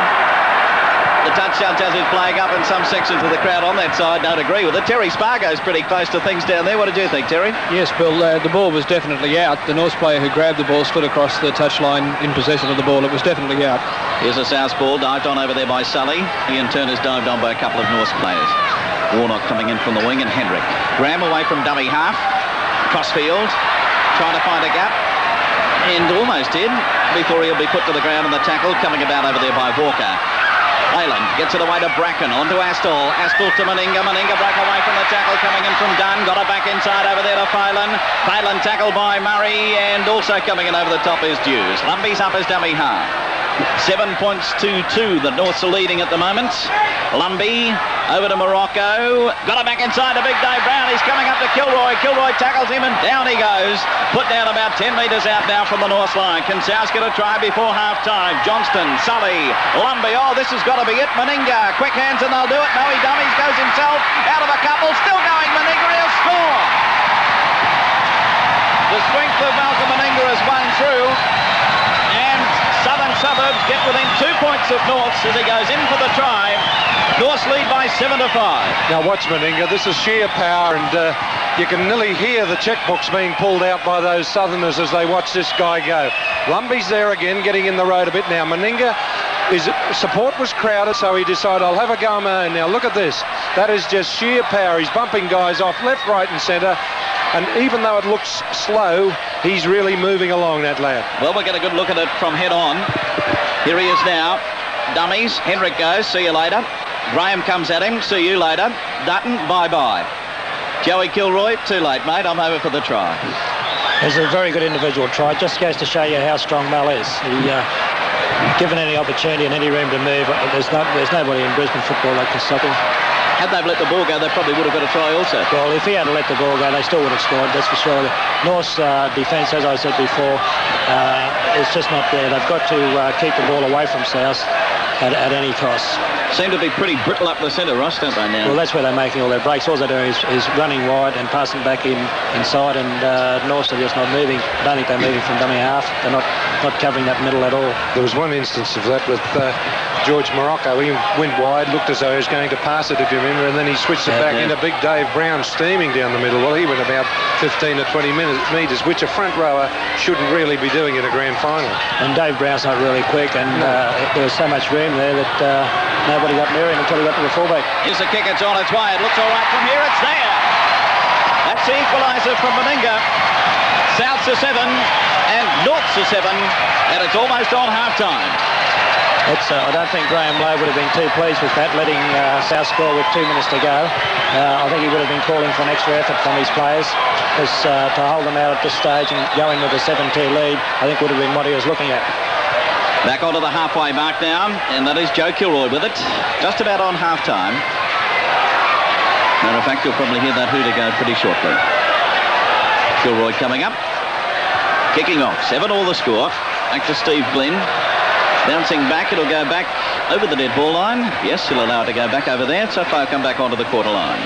The touch judge has his flag up, and some sections of the crowd on that side don't agree with it. Terry Spargo's pretty close to things down there. What did you think, Terry?
Yes, Bill, the ball was definitely out. The North player who grabbed the ball stood across the touchline in possession of the ball. It was definitely out.
Here's a South ball, dived on over there by Sully. He in turn is dived on by a couple of North players. Warnock coming in from the wing, and Henrick. Gramm away from dummy half. Crossfield, trying to find a gap. And almost did, before he'll be put to the ground, and the tackle coming about over there by Walker. Phelan gets it away to Brackin, on to Astill. Astill to Meninga. Meninga broke away from the tackle coming in from Dunn. Got it back inside over there to Phelan. Phelan tackled by Murray, and also coming in over the top is Hughes. Lumby's up as dummy half. 7 points to 2. The Norths are leading at the moment. Lumby over to Moroko. Got it back inside to Big Dave Brown. He's coming up to Kilroy. Kilroy tackles him and down he goes. Put down about 10 metres out now from the North line. Can South get a try before half-time? Johnston, Sully, Lumby. Oh, this has got to be it. Meninga. Quick hands and they'll do it. No, he dummies. Goes himself. Out of a couple. Still going. Meninga. He'll score. The strength of Malcolm Meninga has won through. Southern Suburbs get within 2 points of Norths as he goes in for the try. Norths lead by 7-5.
Now watch Meninga. This is sheer power, and you can nearly hear the checkbooks being pulled out by those Southerners as they watch this guy go. Lumby's there again, getting in the road a bit now. Meninga, his support was crowded, so he decided, I'll have a go on my own. Now look at this. That is just sheer power. He's bumping guys off left, right and centre. And even though it looks slow, he's really moving along, that lad.
Well, we'll get a good look at it from head on. Here he is now. Dummies. Henrick goes. See you later. Gramm comes at him. See you later. Dutton, bye-bye. Joey Kilroy, too late, mate. I'm over for the try.
It's a very good individual try. Just goes to show you how strong Mel is. He, given any opportunity and any room to move, there's nobody in Brisbane football that can stop him.
Had they let the ball go, they probably would have got a try also.
Well, if he had let the ball go, they still would have scored, that's for sure. North's defence, as I said before, is just not there. They've got to keep the ball away from South at any cost.
Seem to be pretty brittle up the centre, Ross, don't they now?
Well, that's where they're making all their breaks. All they're doing is running wide and passing back inside, and Norths are just not moving. I don't think they're moving from dummy half. They're not covering that middle at all.
There was one instance of that with George Moroko. He went wide, looked as though he was going to pass it, if you remember, and then he switched it back into Big Dave Brown steaming down the middle. Well, he went about 15 to 20 metres, which a front rower shouldn't really be doing in a grand final.
And Dave Brown's not really quick, and there was so much room there that nobody got near him until he got to the fullback.
Here's the kick, it's on its way. It looks all right from here, it's there. That's the equaliser from Meninga. South's a 7 and North's a 7, and it's almost on half-time.
I don't think Graham Lowe would have been too pleased with that, letting South score with 2 minutes to go. I think he would have been calling for an extra effort from his players, because to hold them out at this stage and going with a 7-2 lead, I think would have been what he was looking at.
Back onto the halfway mark now, and that is Joe Kilroy with it, just about on half-time. Matter of fact, you'll probably hear that hooter go pretty shortly. Kilroy coming up, kicking off, 7-all the score. Back to Steve Glynn. Bouncing back, it'll go back over the dead ball line. Yes, he'll allow it to go back over there. So far, come back onto the quarter line.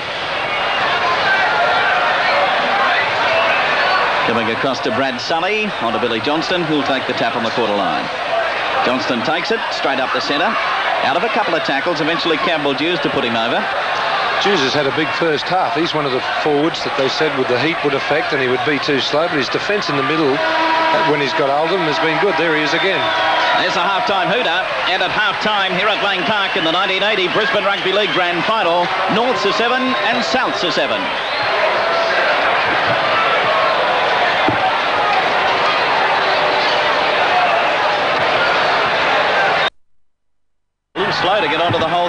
Coming across to Brad Sully, onto Billy Johnston, who'll take the tap on the quarter line. Johnston takes it straight up the centre. Out of a couple of tackles, eventually Campbell Hughes to put him over.
Hughes has had a big first half. He's one of the forwards that they said with the heat would affect and he would be too slow, but his defence in the middle, when he's got Oldham, has been good. There he is again.
There's a half-time hooter, and at half-time here at Lang Park in the 1980 Brisbane Rugby League Grand Final, North's a 7 and South's a 7.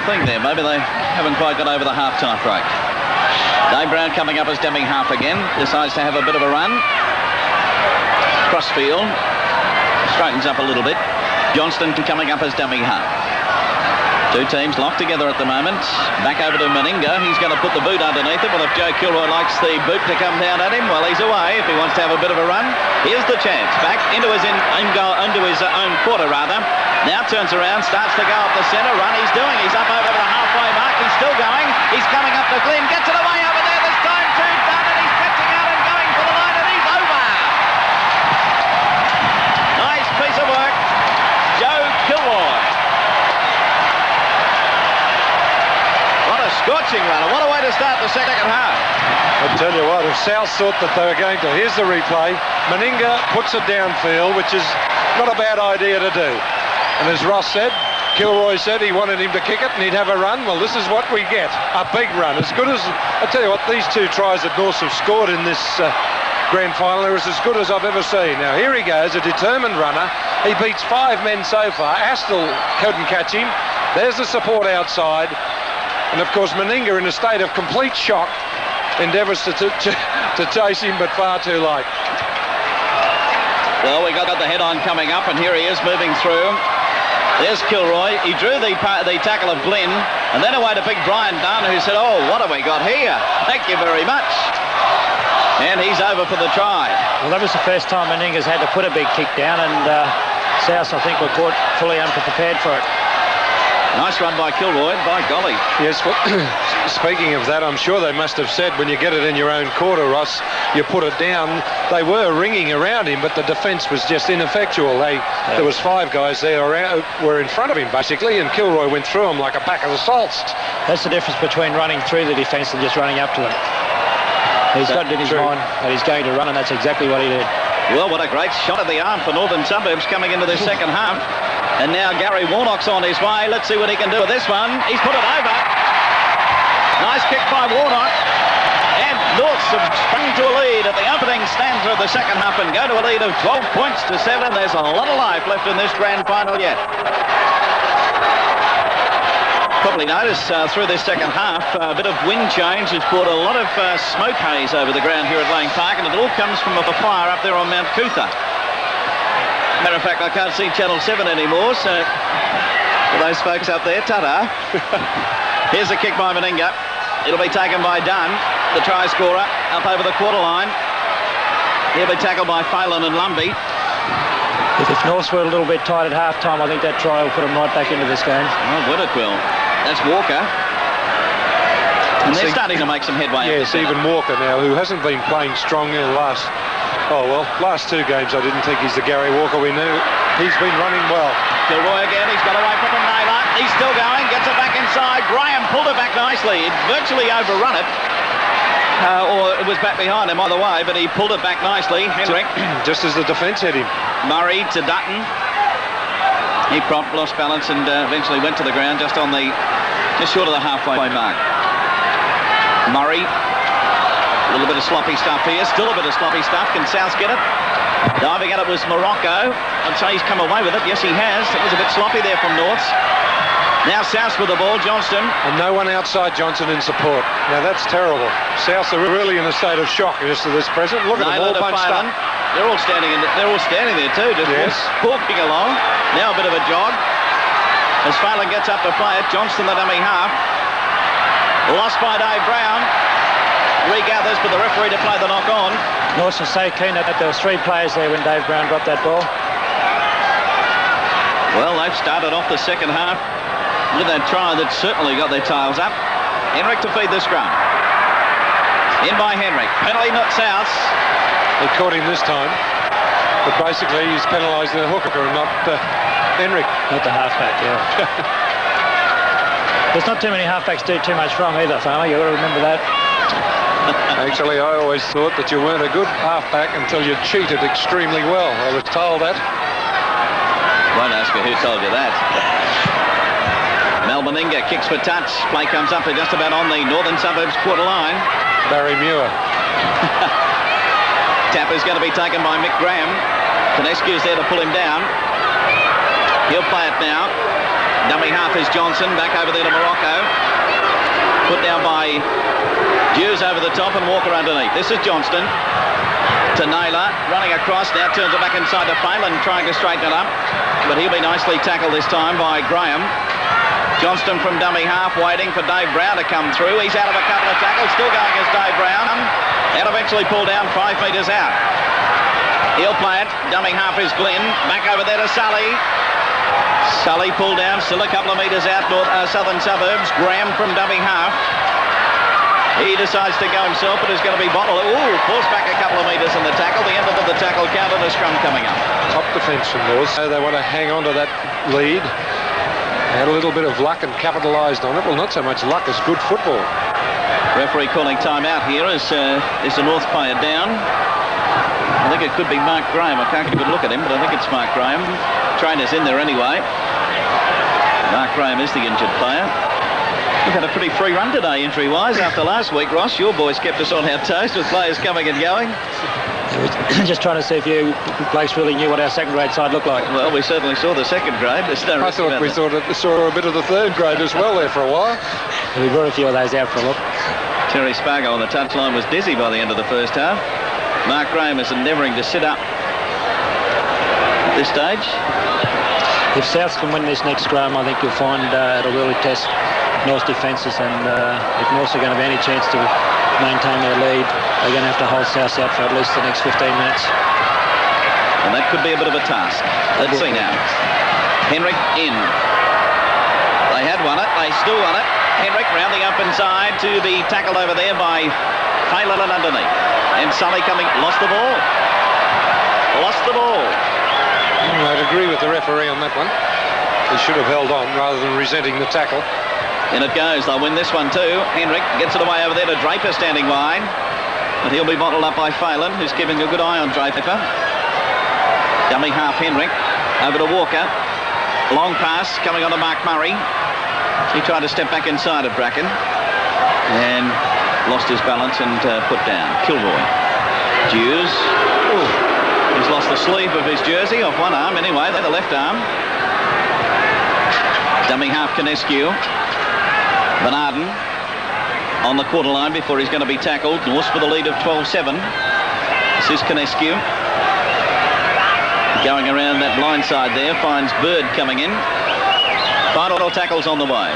thing there. Maybe they haven't quite got over the half-time break. Dave Brown coming up as dummy half again. Decides to have a bit of a run. Crossfield. Straightens up a little bit. Johnstone coming up as dummy half. Two teams locked together at the moment. Back over to Meninga. He's going to put the boot underneath it. Well, if Joe Kilroy likes the boot to come down at him, well, he's away. If he wants to have a bit of a run, here's the chance. Back into his own quarter, rather. Now turns around, starts to go up the centre. Run he's doing. He's up over the halfway mark. He's still going. He's coming up to Glynn. Gets it away over there this time to Dunn, and he's stretching out and going for the line, and he's over. Nice piece of work, Joe Kilroy. Scorching runner. What a way to start the second half.
I tell you what, if South thought that they were going to... Here's the replay. Meninga puts it downfield, which is not a bad idea to do. And as Ross said, Kilroy said he wanted him to kick it and he'd have a run. Well, this is what we get. A big run. As good as... I tell you what, these two tries that North have scored in this grand final are as good as I've ever seen. Now, here he goes, a determined runner. He beats 5 men so far. Astill couldn't catch him. There's the support outside. And, of course, Meninga, in a state of complete shock, endeavours to chase him, but far too late.
Well, we got the head-on coming up, and here he is moving through. There's Kilroy. He drew the tackle of Glynn, and then away to big Brian Dunn, who said, oh, what have we got here? Thank you very much. And he's over for the try.
Well, that was the first time Meninga's had to put a big kick down, and South, I think, were caught fully unprepared for it.
Nice run by Kilroy, by golly.
Yes, well, speaking of that, I'm sure they must have said when you get it in your own quarter, Ross, you put it down. They were ringing around him, but the defence was just ineffectual. There was 5 guys there were in front of him, basically, and Kilroy went through them like a pack of assaults.
That's the difference between running through the defence and just running up to them. He's got it in his mind that he's going to run, and that's exactly what he did.
Well, what a great shot of the arm for Northern Suburbs coming into the second half. And now Gary Warnock's on his way. Let's see what he can do with this one. He's put it over. Nice kick by Warnock. And Norths have sprung to a lead at the opening stanza of the second half and go to a lead of 12 points to 7. There's a lot of life left in this grand final yet. Probably noticed through this second half, a bit of wind change has brought a lot of smoke haze over the ground here at Lang Park, and it all comes from a fire up there on Mount Cootha. Matter of fact, I can't see Channel 7 anymore, so for those folks up there, ta-da. Here's a kick by Meninga. It'll be taken by Dunn, the try scorer, up over the quarter line. He'll be tackled by Phelan and Lumby.
If North were a little bit tight at half-time, I think that try will put them right back into this game.
Oh, good it will. That's Walker. And they're starting to make some headway.
Yes, even Walker now, who hasn't been playing strong in the last 2 games. I didn't think he's the Gary Walker we knew. He's been running well.
Kilroy again, he's got away from him, Naylor. He's still going, gets it back inside. Gramm pulled it back nicely. It virtually overrun it. Or it was back behind him either way, but he pulled it back nicely. Henrick.
Just as the defence hit him.
Murray to Dutton. He prompt lost balance and eventually went to the ground just short of the halfway mark. Murray. A little bit of sloppy stuff here. Still a bit of sloppy stuff. Can South get it? Diving at it was Moroko. I'd say he's come away with it. Yes, he has. It was a bit sloppy there from Norths. Now South with the ball, Johnston.
And no one outside Johnson in support. Now that's terrible. South are really in a state of shock just to this present. Look at them all bunched up.
They're all standing there too, just walking along. Now a bit of a jog. As Phelan gets up to play it, Johnston the dummy half. Lost by Dave Brown. Regathers for the referee to play the knock on.
North was so keen that there was 3 players there when Dave Brown dropped that ball.
Well, they've started off the second half with that try that certainly got their tails up. Henrick to feed this scrum. In by Henrick. Penalty not South.
They caught him this time. But basically he's penalised the hooker and not Henrick.
Not the halfback, yeah. There's not too many halfbacks do too much wrong either, Farmer. You've got to remember that.
Actually, I always thought that you weren't a good halfback until you cheated extremely well. I was told that.
Won't ask you who told you that. Meninga kicks for touch. Play comes up to just about on the Northern Suburbs quarter line.
Barry Muir.
Tapper's going to be taken by Mick Gramm. Conescu's there to pull him down. He'll play it now. Dummy half is Johnson. Back over there to Moroko. Put down by Hughes over the top and Walker underneath. This is Johnston to Naylor. Running across. Now turns it back inside to Phelan, trying to straighten it up. But he'll be nicely tackled this time by Gramm. Johnston from dummy half, waiting for Dave Brown to come through. He's out of a couple of tackles. Still going as Dave Brown. And eventually pulled down 5 metres out. He'll play it. Dummy half is Glynn. Back over there to Sully. Sully pulled down, still a couple of metres out, southern suburbs. Gramm from dummy half. He decides to go himself, but is going to be bottled. Ooh, forced back a couple of metres in the tackle. The end of the tackle count and a scrum coming up.
Top defence from North. So they want to hang on to that lead. They had a little bit of luck and capitalised on it. Well, not so much luck as good football.
Referee calling time out here as is the North player down. I think it could be Mark Gramm. I can't get a good look at him, but I think it's Mark Gramm. Trainer's in there anyway. Mark Gramm is the injured player. We've had a pretty free run today, injury-wise, after last week, Ross. Your boys kept us on our toes with players coming and going.
Just trying to see if you blokes really knew what our second grade side looked like.
Well, we certainly saw the second grade. There's no
I thought we saw a bit of the third grade as well there for a while.
We brought a few of those out for a look.
Terry Spargo on the touchline was dizzy by the end of the first half. Mark Gramm is endeavouring to sit up at this stage.
If South can win this next scrum, I think you'll find it'll really test North's defences, and if North's are going to be any chance to maintain their lead, they're going to have to hold South out for at least the next 15 minutes.
And that could be a bit of a task. Let's see now. Henrick in. They had won it. They still won it. Henrick rounding up inside to be tackled over there by Phelan underneath. And Sully coming. Lost the ball. Lost the ball.
I'd agree with the referee on that one. He should have held on rather than resenting the tackle.
In it goes. They'll win this one too. Henrick gets it away over there to Draper standing wide. But he'll be bottled up by Phelan, who's keeping a good eye on Draper. Dummy half Henrick. Over to Walker. Long pass coming on to Mark Murray. He tried to step back inside of Brackin. And lost his balance and put down. Kilroy. Hughes. He's lost the sleeve of his jersey off one arm anyway, the left arm. Dummy half Conescu. Bernardin on the quarter line before he's going to be tackled. North for the lead of 12-7. This is Conescu. Going around that blind side there, finds Bird coming in. Final tackles on the way.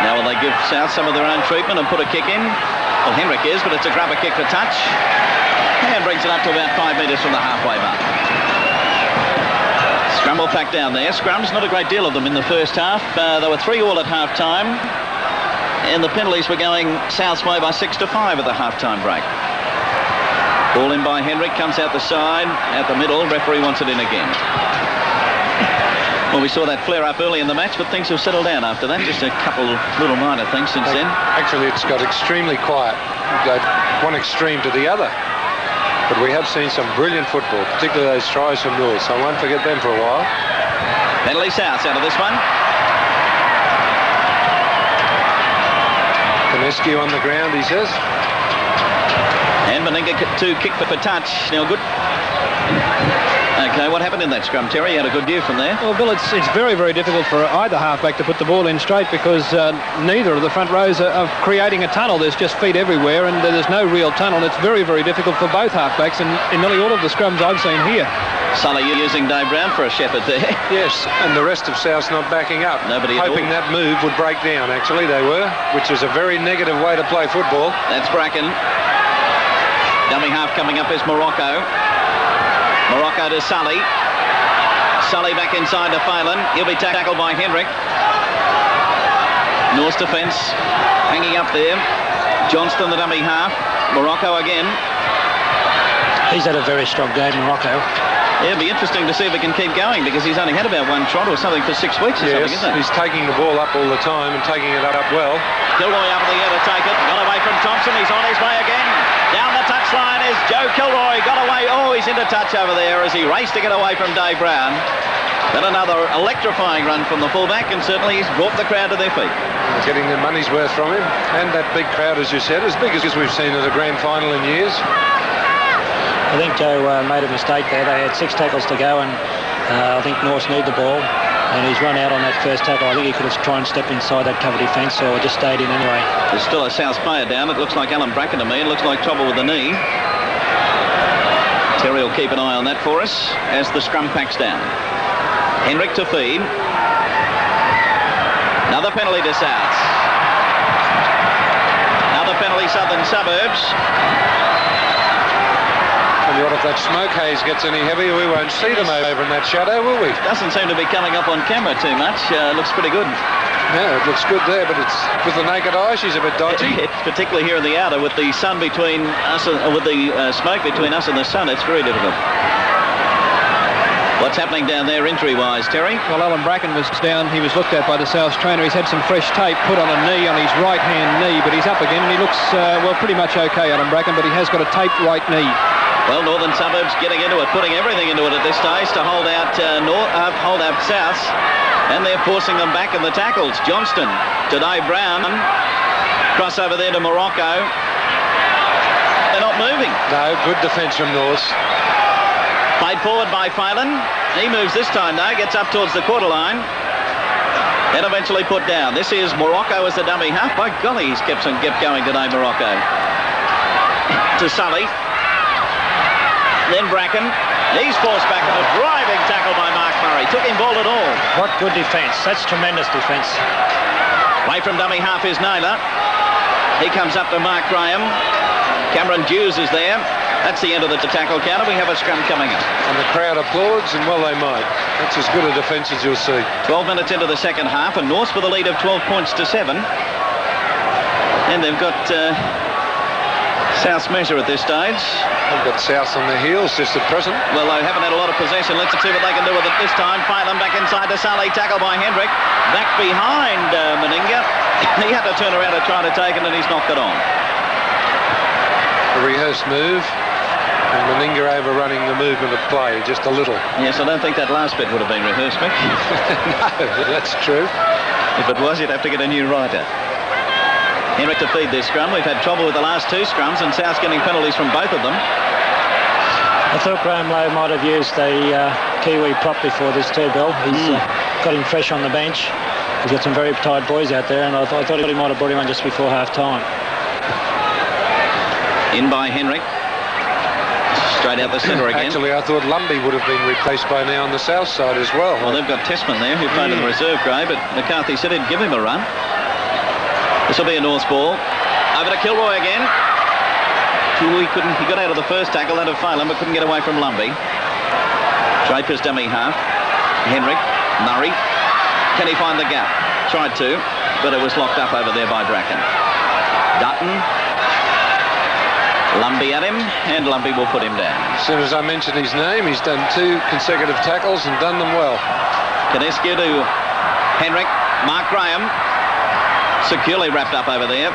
Now will they give South some of their own treatment and put a kick in? Well, Henrick is, but it's a grubber kick for touch. And brings it up to about 5 metres from the halfway mark. Scrum will pack down there. Scrums, not a great deal of them in the first half. They were 3-3 at half-time. And the penalties were going South's way by 6-5 at the half-time break. Ball in by Henrick, comes out the side, out the middle. Referee wants it in again. Well, we saw that flare up early in the match, but things have settled down after that. Just a couple little minor things since then.
Actually, it's got extremely quiet. One extreme to the other. But we have seen some brilliant football, particularly those tries from North, so I won't forget them for a while.
Penalty South out of this one.
Conescu on the ground, he says.
And Meninga to kick for touch. Now good. Okay, what happened in that scrum, Terry? You had a good view from there.
Well, Bill, it's very, very difficult for either halfback to put the ball in straight because neither of the front rows are creating a tunnel. There's just feet everywhere and there's no real tunnel. It's very, very difficult for both halfbacks and in nearly all of the scrums I've seen here.
Sully using Dave Brown for a shepherd there.
Yes, and the rest of South's not backing up.
Nobody
hoping that move would break down, actually, they were, which is a very negative way to play football.
That's Brackin. Dummy half coming up is Moroko. Moroko to Sully. Sully back inside to Phelan. He'll be tackled by Henrick. North's defence hanging up there. Johnstone the dummy half. Moroko again.
He's had a very strong game, Moroko.
Yeah, it'll be interesting to see if he can keep going because he's only had about one trot or something for 6 weeks or something, isn't he?
He's taking the ball up all the time and taking it up well.
Kilroy up in the air to take it. Got away from Thompson. He's on his way again. Down the touchline is Joe Kilroy. Got away. Oh, he's into touch over there as he raced to get away from Dave Brown. Then another electrifying run from the fullback, and certainly he's brought the crowd to their feet.
Getting their money's worth from him. And that big crowd, as you said, as big as we've seen at a grand final in years.
I think Joe made a mistake there. They had 6 tackles to go, and I think North need the ball. And he's run out on that first tackle. I think he could have tried and step inside that cover defence, or just stayed in anyway.
There's still a South player down. It looks like Alan Brackin to me. It looks like trouble with the knee. Terry will keep an eye on that for us as the scrum packs down. Henrick to feed. Another penalty to Souths. Another penalty Southern Suburbs.
And what if that smoke haze gets any heavier? We won't see them over in that shadow, will we?
Doesn't seem to be coming up on camera too much. Looks pretty good.
Yeah, it looks good there, but it's with the naked eye, she's a bit dodgy.
Particularly here in the outer with the sun between us, with the smoke between us and the sun, it's very difficult. What's happening down there injury-wise, Terry?
Well, Alan Brackin was down. He was looked at by the Souths trainer. He's had some fresh tape put on a knee, on his right-hand knee, but he's up again and he looks, well, pretty much okay, Alan Brackin, but he has got a taped right knee.
Well, Northern Suburbs getting into it, putting everything into it at this stage to hold out Souths, and they're forcing them back in the tackles. Johnston to Dave Brown, cross over there to Moroko. They're not moving.
No, good defence from North.
Played forward by Phelan. He moves this time now, gets up towards the quarter line, and eventually put down. This is Moroko as the dummy half. By golly, he's kept going today, Moroko. To Sully. Then Brackin. He's forced back in a driving tackle by Mark Murray. Took him ball at all.
What good defence. That's tremendous defence.
Away from dummy half is Naylor. He comes up to Mark Gramm. Cameron Dews is there. That's the end of the tackle counter. We have a scrum coming up.
And the crowd applauds, and well they might. That's as good a defence as you'll see.
12 minutes into the second half, and North with a lead of 12 points to 7. And they've got South's measure at this stage.
They've got South on their heels just at present.
Well, they haven't had a lot of possession. Let's see what they can do with it this time. Phelan back inside to Sully. Tackle by Henrick. Back behind Meninga. He had to turn around and try to take it, and he's knocked it on.
A rehearsed move. And Meninga overrunning the movement of play just a little.
Yes, I don't think that last bit would have been rehearsed, Mick.
No, that's true.
If it was, you'd have to get a new writer. Henrick to feed this scrum. We've had trouble with the last two scrums, and South's getting penalties from both of them.
I thought Gramm Lowe might have used the Kiwi prop before this too, Bill. He's got him fresh on the bench. He's got some very tired boys out there, and I thought he might have brought him on just before half-time.
In by Henrick. Straight out the centre again.
Actually, I thought Lumby would have been replaced by now on the south side as well.
Well, they've got Testman there, who played in the reserve grade, but McCarthy said he'd give him a run. This will be a North ball. Over to Kilroy again. He got out of the first tackle, out of Phelan, but couldn't get away from Lumby. Draper's dummy half. Henrick. Murray. Can he find the gap? Tried to, but it was locked up over there by Brackin. Dutton. Lumby at him, and Lumby will put him down.
As soon as I mentioned his name, he's done 2 consecutive tackles and done them well.
Conescu to Henrick. Mark Gramm. Securely wrapped up over there.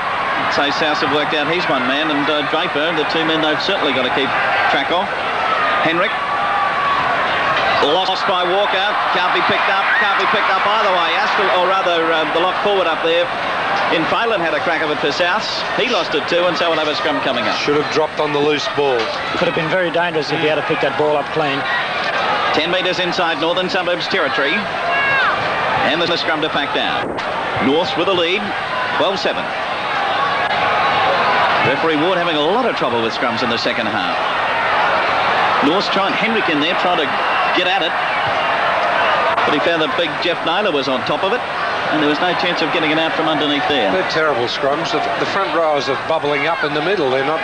So South have worked out he's one man, and Draper, the 2 men they've certainly got to keep track of. Henrick. Lost by Walker. Can't be picked up. Can't be picked up either way. Astill, or rather the lock forward up there in Phelan had a crack of it for South. He lost it too, and so we'll have a scrum coming up.
Should have dropped on the loose ball.
Could have been very dangerous if he had to pick that ball up clean.
10 metres inside Northern Suburbs territory. And there's a scrum to pack down. North with a lead, 12-7. Referee Ward having a lot of trouble with scrums in the second half. North's trying, Henrick in there, trying to get at it. But he found that big Geoff Naylor was on top of it, and there was no chance of getting it out from underneath there.
They're terrible scrums. The front rowers are bubbling up in the middle. They're not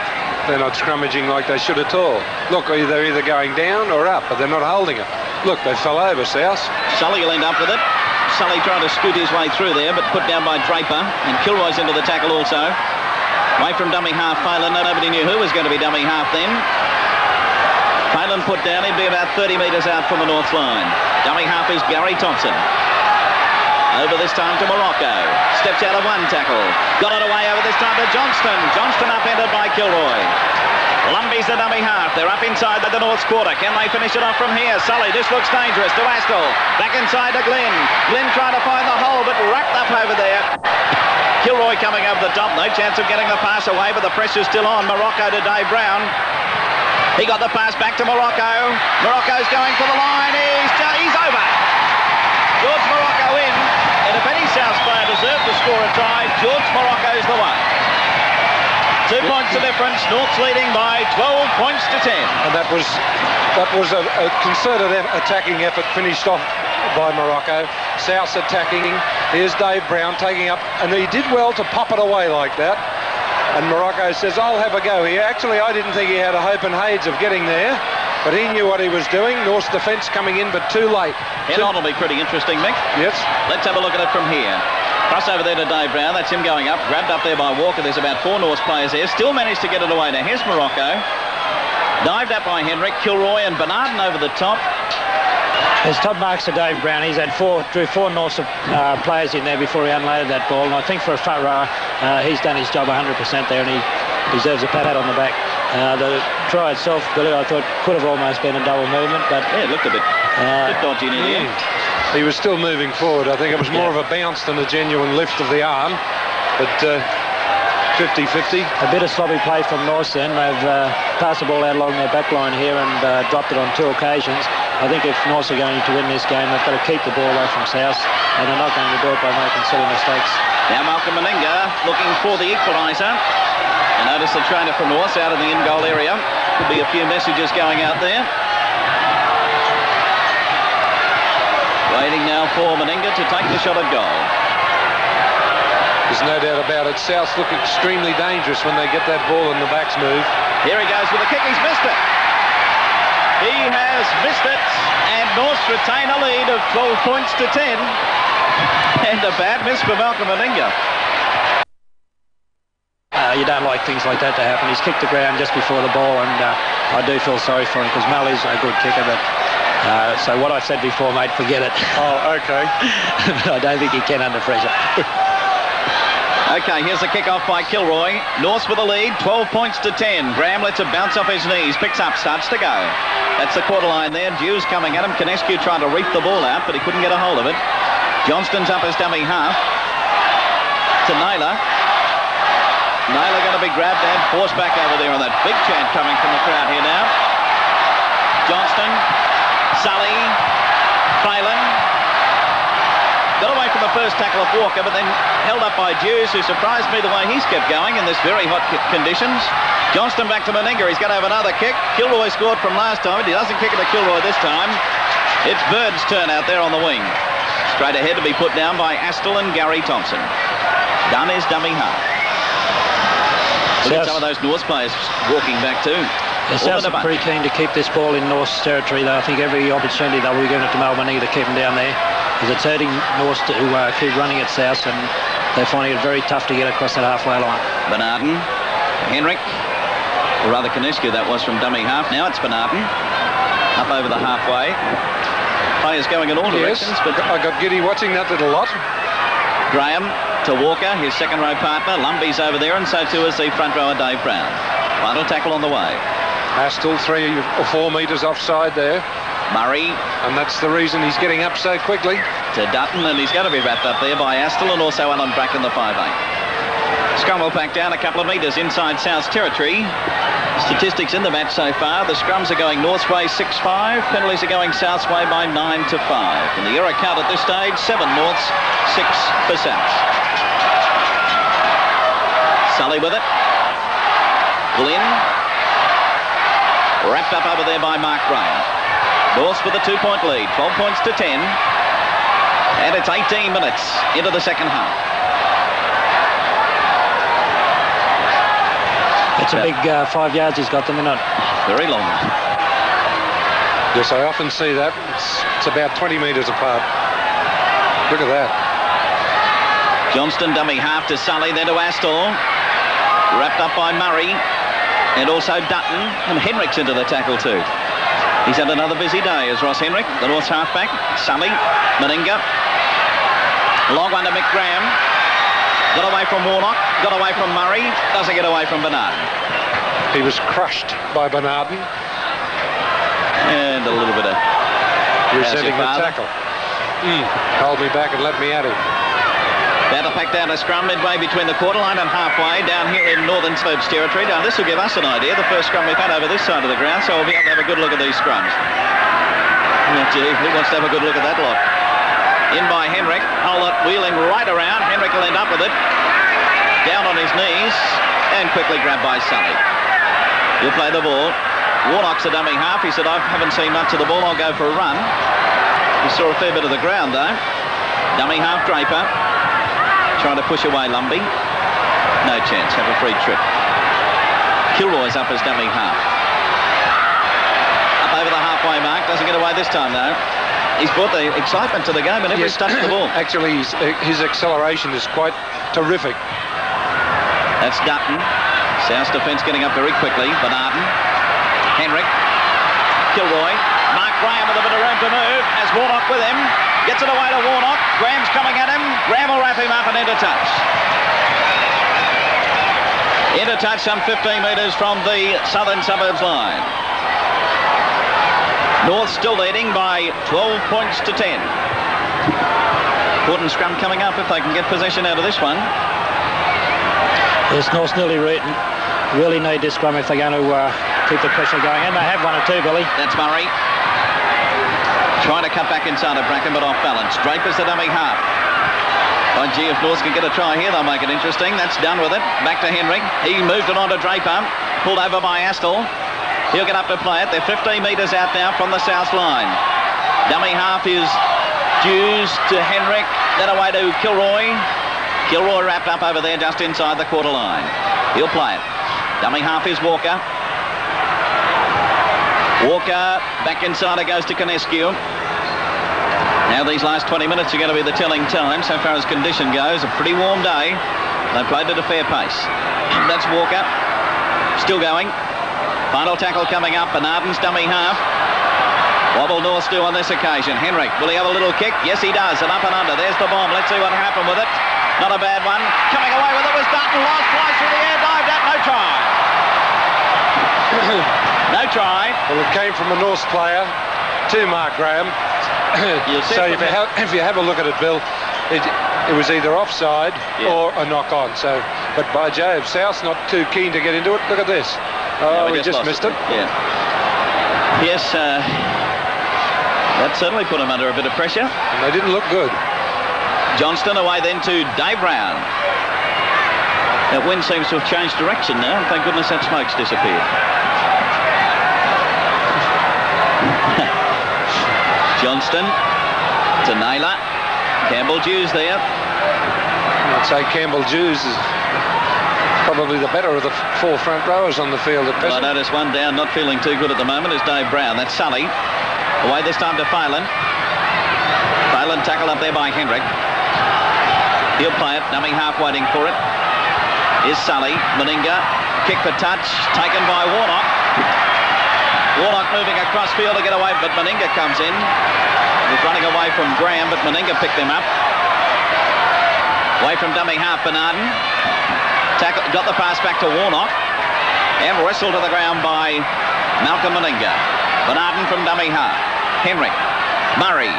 scrummaging like they should at all. Look, they're either going down or up, but they're not holding it. Look, they fell over, South.
Sully will end up with it. Sully trying to scoot his way through there, but put down by Draper, and Kilroy's into the tackle also. Away from dummy half, Phelan. Nobody knew who was going to be dummy half then. Phelan put down, he'd be about 30 metres out from the north line. Dummy half is Gary Thompson. Over this time to Moroko. Steps out of one tackle. Got it away over this time to Johnston. Johnston upended by Kilroy. Lumby's the dummy half. They're up inside the North's quarter. Can they finish it off from here? Sully, this looks dangerous to Astill. Back inside to Glynn. Glynn trying to find the hole, but wrapped up over there. Kilroy coming over the top. No chance of getting the pass away, but the pressure's still on. Moroko to Dave Brown. He got the pass back to Moroko. Moroko's going for the line. He's over. George 2 points the difference. North's leading by 12 points to 10.
And that was a concerted attacking effort finished off by Moroko. South's attacking. Here's Dave Brown taking up, and he did well to pop it away like that. And Moroko says, I'll have a go here. Actually, I didn't think he had a hope and hades of getting there, but he knew what he was doing. North's defence coming in, but too late.
Head on will be pretty interesting, Mick.
Yes.
Let's have a look at it from here. Cross over there to Dave Brown. That's him going up. Grabbed up there by Walker. There's about 4 North's players there. Still managed to get it away. Now here's Moroko. Dived up by Henrick. Kilroy and Bernardin over the top.
There's top marks to Dave Brown. He's had drew four Norths players in there before he unloaded that ball. And I think for a front rower, he's done his job 100% there, and he deserves a pat out on the back. The try itself, Billy, I thought could have almost been a double movement, but
yeah, it looked a bit dodgy in the end.
He was still moving forward. I think it was more of a bounce than a genuine lift of the arm, but 50-50.
A bit of sloppy play from North then. They've passed the ball out along their back line here and dropped it on 2 occasions. I think if North are going to win this game, they've got to keep the ball away from South, and they're not going to do it by making silly mistakes.
Now Malcolm Meninga looking for the equaliser. And notice the trainer from North out in the in-goal area. Could be a few messages going out there. Waiting now for Meninga to take the shot at goal.
There's no doubt about it. South look extremely dangerous when they get that ball and the backs move.
Here he goes with a kick. He's missed it. He has missed it, and North retain a lead of 12 points to 10. And a bad miss for Malcolm Meninga.
You don't like things like that to happen. He's kicked the ground just before the ball, and I do feel sorry for him because Mal is a good kicker, but so what I said before, mate, forget it.
Oh, okay.
I don't think he can under pressure.
Okay, here's the kick-off by Kilroy. North with the lead, 12 points to 10. Gramm lets it bounce off his knees, picks up, starts to go. That's the quarter line there. Dew's coming at him. Conescu trying to reef the ball out, but he couldn't get a hold of it. Johnstone's up as dummy half to Naylor. Naylor going to be grabbed and forced back over there on that big chant coming from the crowd here now. Johnstone, Sully, Phelan. Got away from the first tackle of Walker, but then held up by Dews, who surprised me the way he's kept going in this very hot conditions. Johnstone back to Meninga. He's going to have another kick. Kilroy scored from last time, but he doesn't kick it to Kilroy this time. It's Bird's turn out there on the wing. Straight ahead to be put down by Astill and Gary Thompson. Dunn is dummy half. Look at some of those North players walking back too.
The Souths are pretty keen to keep this ball in North's territory, though. I think every opportunity they'll be giving it to Meninga to keep them down there, because it's hurting North to keep running at South, and they're finding it very tough to get across that halfway line.
Bernardin, Henrick, or rather Conescu, that was from dummy half. Now it's Bernardin, up over the halfway. Players going in all directions. But
I got giddy watching that little lot.
Gramm to Walker, his second row partner. Lumby's over there, and so too is the front rower Dave Brown. Final tackle on the way.
Astill 3 or 4 metres offside there.
Murray.
And that's the reason he's getting up so quickly.
To Dutton, and he's going to be wrapped up there by Astill and also Alan Brackin, the 5'8". Scrum will back down a couple of metres inside South's territory. Statistics in the match so far. The scrums are going North's way 6-5. Penalties are going South's way by 9-5. And the error count at this stage, 7 North's, 6 for South. Sully with it. Glynn. Wrapped up over there by Mark Gramm. North with a 2-point lead, 12 points to 10. And it's 18 minutes into the second half.
It's a big 5 yards he's got them, isn't it?
Very long.
Yes, I often see that. It's about 20 metres apart. Look at that.
Johnstone dummy half to Sully, then to Astill. Wrapped up by Murray. And also Dutton, and Henrick's into the tackle too. He's had another busy day as Ross Henrick, the North's halfback. Sully, Meninga. Long one to Mick Gramm. Got away from Warnock, got away from Murray, doesn't get away from Bernardin.
He was crushed by Bernardin.
And a little bit of
resetting the tackle. Hold me back and let me at him.
Battle pack down a scrum midway between the quarter line and halfway down here in Northern Slopes territory. Now this will give us an idea. The first scrum we've had over this side of the ground, so we'll be able to have a good look at these scrums. Oh, gee, who wants to have a good look at that lot? In by Henrick. Whole lot wheeling right around. Henrick will end up with it. Down on his knees. And quickly grabbed by Sully. He'll play the ball. Warnock's a dummy half. He said, I haven't seen much of the ball. I'll go for a run. He saw a fair bit of the ground, though. Dummy half Draper. Trying to push away Lumby. No chance. Have a free trip. Kilroy's up as dummy half. Up over the halfway mark. Doesn't get away this time, though. He's brought the excitement to the game whenever he's touched the ball.
Actually, his acceleration is quite terrific.
That's Dutton. South's defence getting up very quickly. Bernardin. Henrick. Kilroy. Mark Gramm with a bit of room to move. Has Warnock with him. Gets it away to Warnock. Graham's coming at him. Gramm will wrap him up and into touch. Into touch some 15 metres from the southern suburbs line. North still leading by 12 points to 10. Important scrum coming up if they can get possession out of this one.
Yes, North's really need this scrum if they're going to keep the pressure going. And they have one or two, Billy.
That's Murray. Trying to cut back inside of Brackin, but off balance. Draper's the dummy half. Oh, gee, if North can get a try here, they'll make it interesting. That's done with it. Back to Henrick. He moved it on to Draper. Pulled over by Astill. He'll get up to play it. They're 15 metres out now from the south line. Dummy half is Hughes to Henrick. Then away to Kilroy. Kilroy wrapped up over there just inside the quarter line. He'll play it. Dummy half is Walker. Walker back inside. It goes to Conescu. Now these last 20 minutes are going to be the telling time so far as condition goes. A pretty warm day. They played at a fair pace. That's Walker. Still going. Final tackle coming up. Bernardin's dummy half. Wobble North do on this occasion. Henrick, will he have a little kick? Yes, he does. And up and under. There's the bomb. Let's see what happened with it. Not a bad one. Coming away with it was Dutton. Lost, flies through the air, dived out. No try. No try.
Well, it came from a North player to Mark Gramm. So if you have a look at it, Bill, it was either offside or a knock-on. So, but by Jove, South's not too keen to get into it. Look at this. Oh, we just missed it.
Yeah. Yes, that certainly put him under a bit of pressure.
And they didn't look good.
Johnston away then to Dave Brown. That wind seems to have changed direction now. Thank goodness that smoke's disappeared. Johnston to Naylor. Campbell Jews there.
I'd say Campbell Jews is probably the better of the four front rowers on the field at present.
Well, I notice one down, not feeling too good at the moment, is Dave Brown. That's Sully. Away this time to Phelan. Phelan tackled up there by Henrick. He'll play it. Dummy half waiting for it. Is Sully. Meninga. Kick for touch. Taken by Warnock. Warnock moving across field to get away, but Meninga comes in. He's running away from Gramm, but Meninga picked him up. Away from dummy half, Bernardin. Got the pass back to Warnock. And wrestled to the ground by Malcolm Meninga. Bernardin from dummy half. Henrick. Murray.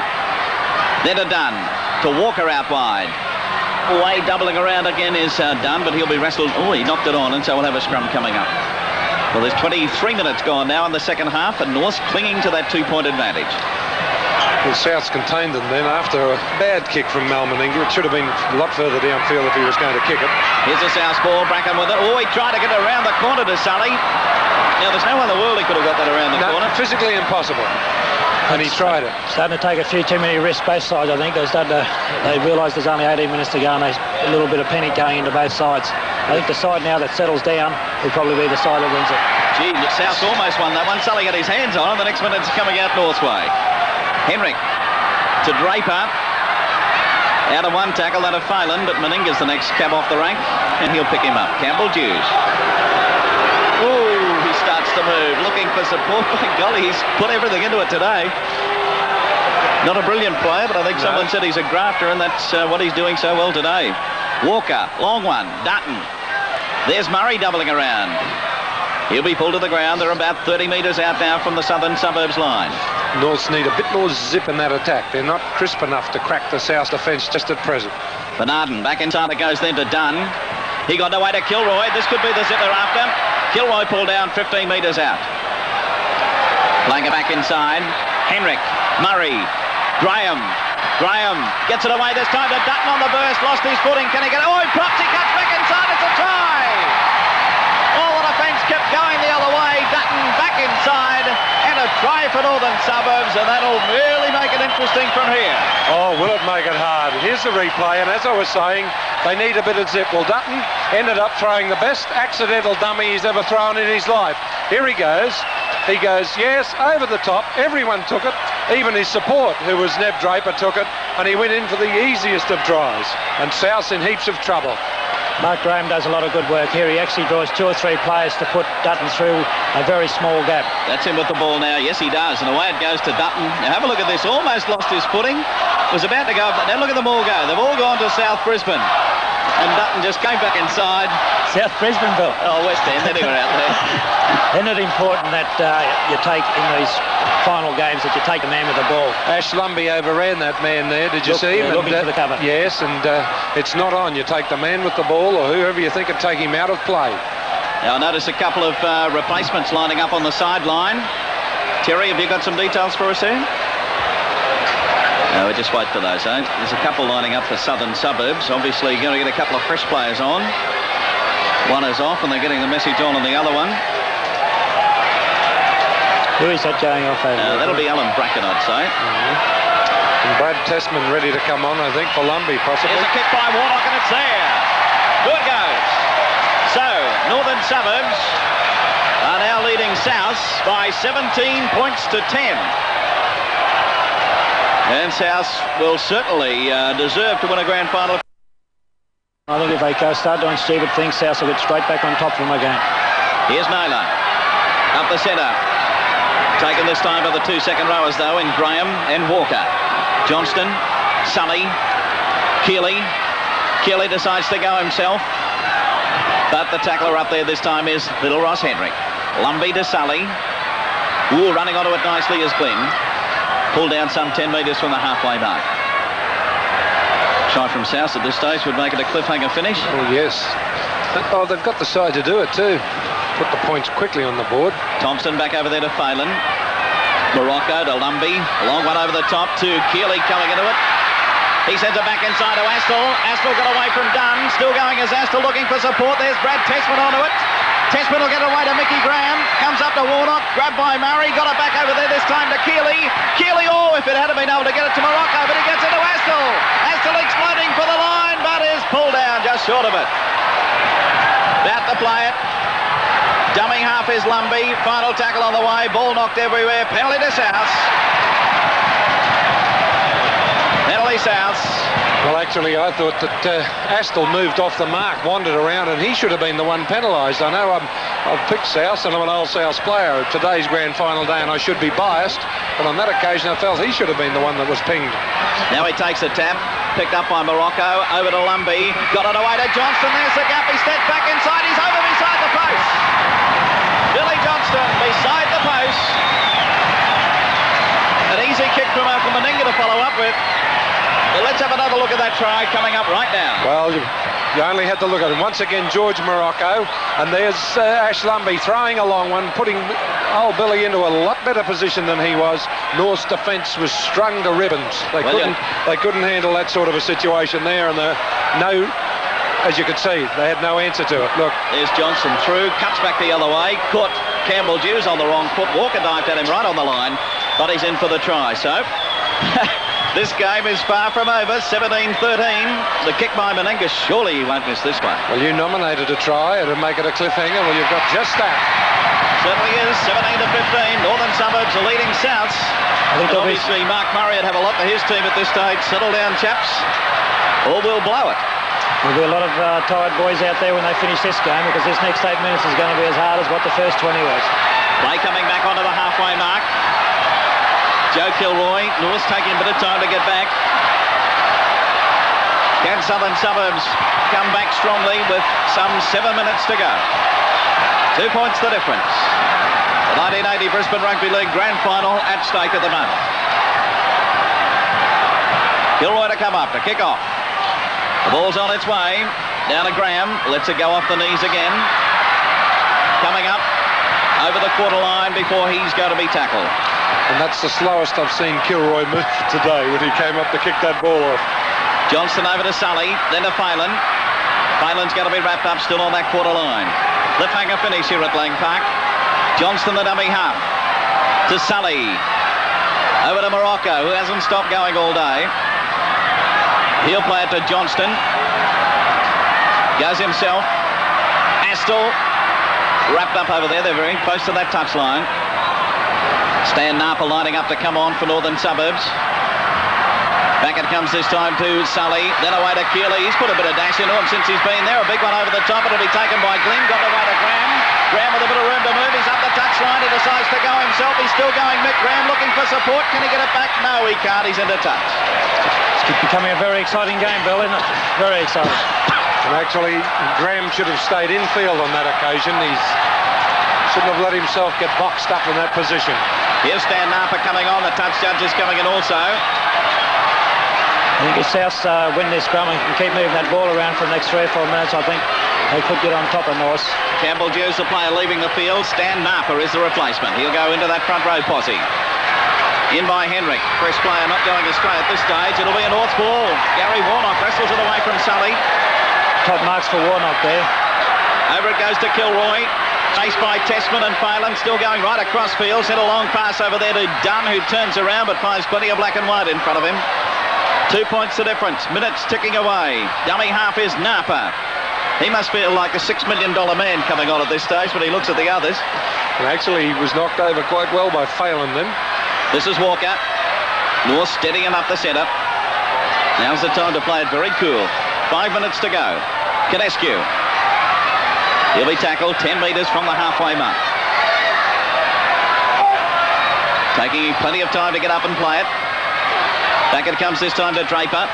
Then to Dunn. To Walker out wide. Away doubling around again is Dunn, but he'll be wrestled. Oh, he knocked it on, and so we'll have a scrum coming up. Well, there's 23 minutes gone now in the second half, and North's clinging to that two-point advantage.
Well, South's contained them then after a bad kick from Mal Meninga. It should have been a lot further downfield if he was going to kick it.
Here's a South ball. Brackin with it. Oh, he tried to get it around the corner to Sully. Now, there's no way in the world he could have got that around the corner.
Physically impossible. And he tried it.
Starting to take a few too many risks both sides, I think. They realise there's only 18 minutes to go, and there's a little bit of panic going into both sides. I think the side now that settles down will probably be the side that wins it.
Gee, South almost won that one. Sully got his hands on it. The next minute's coming out North's way. Henrick to Draper. Out of one tackle, that of Phelan, but Meninga's the next cab off the rank, and he'll pick him up. Campbell Jews. Oh, he starts to move, looking for support. By golly, he's put everything into it today. Not a brilliant player, but I think someone said he's a grafter, and that's what he's doing so well today. Walker, long one. Dutton. There's Murray doubling around. He'll be pulled to the ground. They're about 30 metres out now from the southern suburbs line.
Norths need a bit more zip in that attack. They're not crisp enough to crack the South defence just at present.
Bernardin back inside. It goes then to Dunn. He got away to Kilroy. This could be the zip they're after. Kilroy pulled down 15 metres out. Playing it back inside. Henrick. Murray. Gramm gets it away this time to Dutton on the burst. Lost his footing. Can he get it? Oh, he pops. He cuts back inside. It's a try. Oh, the defence kept going the other way. Dutton back inside, and a try for Northern Suburbs, and that'll really make it interesting from here.
Oh, will it make it hard? Here's the replay, and as I was saying, they need a bit of zip. Well, Dutton ended up throwing the best accidental dummy he's ever thrown in his life. Here he goes. He goes, yes, over the top. Everyone took it. Even his support, who was Neb Draper, took it, and he went in for the easiest of tries. And South's in heaps of trouble.
Mark Gramm does a lot of good work here. He actually draws 2 or 3 players to put Dutton through a very small gap.
That's him with the ball now. Yes, he does. And away it goes to Dutton. Now have a look at this. Almost lost his footing. Was about to go up. Now look at them all go. They've all gone to South Brisbane. And Dutton just came back inside.
South Brisbane, Bill.
Oh, West End. They were out there.
Isn't it important that you take in these final games that you take a man with the ball?
Ash Lumby overran that man there. Did you see him?
Looking for the cover.
Yes, and it's not on. You take the man with the ball or whoever you think would take him out of play.
Now I notice a couple of replacements lining up on the sideline. Terry, have you got some details for us here? No, we just wait for those, eh? There's a couple lining up for Southern Suburbs. Obviously, you're going to get a couple of fresh players on. One is off, and they're getting the message on the other one.
Who is that going off over?
That'll be Alan Brackin, I'd say.
And Brad Testman ready to come on, I think, for Lumby, possibly.
Here's a kick by Warnock, and it's there. Good goes. So, Northern Suburbs are now leading South by 17 points to 10. And South will certainly deserve to win a grand final.
I think if they start doing stupid things, South will get straight back on top of them again.
Here's Naylor. Up the centre. Taken this time by the 2 second rowers, though, in Gramm and Walker. Johnston, Sully, Keeley. Keeley decides to go himself. But the tackler up there this time is little Ross Henrick. Lumby to Sully. Ooh, running onto it nicely is Glynn. Pulled down some 10 metres from the halfway mark. Try from South at this stage would make it a cliffhanger finish.
Oh, yes. Oh, they've got the side to do it too. Put the points quickly on the board.
Thompson back over there to Phelan. Moroko to Lumby. Long one over the top to Keeley coming into it. He sends it back inside to Astill. Astill got away from Dunn. Still going as Astill looking for support. There's Brad Testman onto it. Testman will get away to Mickey Gramm. Comes up to Warnock. Grabbed by Murray. Got it back over there this time to Keeley. Keeley, oh, if it had been able to get it to Moroko, but he gets it to Astill. Astill exploding for the line, but is pulled down just short of it. About to play it. Dumbing half is Lumby. Final tackle on the way. Ball knocked everywhere. Penalty to South. Penalty South.
Well, actually, I thought that Astill moved off the mark, wandered around, and he should have been the one penalised. I know I've picked South, and I'm an old South player. Today's grand final day, and I should be biased, but on that occasion, I felt he should have been the one that was pinged.
Now he takes a tap, picked up by Moroko, over to Lumby, got it away to Johnstone. There's the gap. He steps back inside. He's over beside the post. Billy Johnstone beside the post. An easy kick from Meninga to follow up with. Well, let's have another look at that try coming up right now.
Well, you only had to look at it. Once again, George Moroko, and there's Ash Lumby throwing a long one, putting old Billy into a lot better position than he was. North's defence was strung to ribbons. They couldn't handle that sort of a situation there, and as you could see, they had no answer to it. Look.
There's Johnson through, cuts back the other way, caught Campbell Dews on the wrong foot. Walker dived at him right on the line, but he's in for the try. So this game is far from over. 17-13. The kick by Meninga. Surely he won't miss this one.
Well, you nominated a try and to make it a cliffhanger. Well, you've got just that.
Certainly is. 17-15. Northern Suburbs are leading Souths. Obviously, Mark Murray would have a lot for his team at this stage. Settle down, chaps, or we'll blow it.
There'll be a lot of tired boys out there when they finish this game, because this next 8 minutes is going to be as hard as what the first 20 was.
Play coming back onto the halfway mark. Joe Kilroy. North's taking a bit of time to get back. Can Southern Suburbs come back strongly with some 7 minutes to go? 2 points the difference. The 1980 Brisbane Rugby League Grand Final at stake at the moment. Kilroy to come up to kick off. The ball's on its way. Down to Gramm. Lets it go off the knees again. Coming up over the quarter line before he's going to be tackled.
And that's the slowest I've seen Kilroy move today when he came up to kick that ball off.
Johnston over to Sully, then to Phelan. Phelan's going to be wrapped up still on that quarter line. Cliffhanger finish here at Lang Park. Johnston, the dummy half. To Sully. Over to Moroko, who hasn't stopped going all day. He'll play it to Johnston. Goes himself. Astill. Wrapped up over there. They're very close to that touchline. Stan Napier lining up to come on for Northern Suburbs. Back it comes this time to Sully. Then away to Keeley. He's put a bit of dash into him since he's been there. A big one over the top. It'll be taken by Glynn. Got away to Gramm. Gramm with a bit of room to move. He's up the touchline. He decides to go himself. He's still going. Mick Gramm looking for support. Can he get it back? No, he can't. He's into touch.
It's becoming a very exciting game, Bill, isn't it? Very exciting.
And actually, Gramm should have stayed in field on that occasion. He shouldn't have let himself get boxed up in that position.
Here's Stan Napier coming on. The touch judge is coming in also.
I think if South win this scrum and can keep moving that ball around for the next 3 or 4 minutes, I think they could get on top of North.
Campbell Dew's the player leaving the field. Stan Napier is the replacement. He'll go into that front row posse. In by Henrick. Fresh player not going astray at this stage. It'll be a North ball. Gary Warnock wrestles it away from Sully.
Top marks for Warnock there.
Over it goes to Kilroy. Chased by Tessman and Phelan. Still going right across field. Sent a long pass over there to Dunn, who turns around but finds plenty of black and white in front of him. 2 points the difference. Minutes ticking away. Dummy half is Napier. He must feel like a $6 million man coming on at this stage when he looks at the others.
And actually, he was knocked over quite well by Phelan then.
This is Walker. North steadying up the centre. Now's the time to play it very cool. 5 minutes to go. Conescu. He'll be tackled 10 metres from the halfway mark. Taking plenty of time to get up and play it. Back it comes this time to Draper.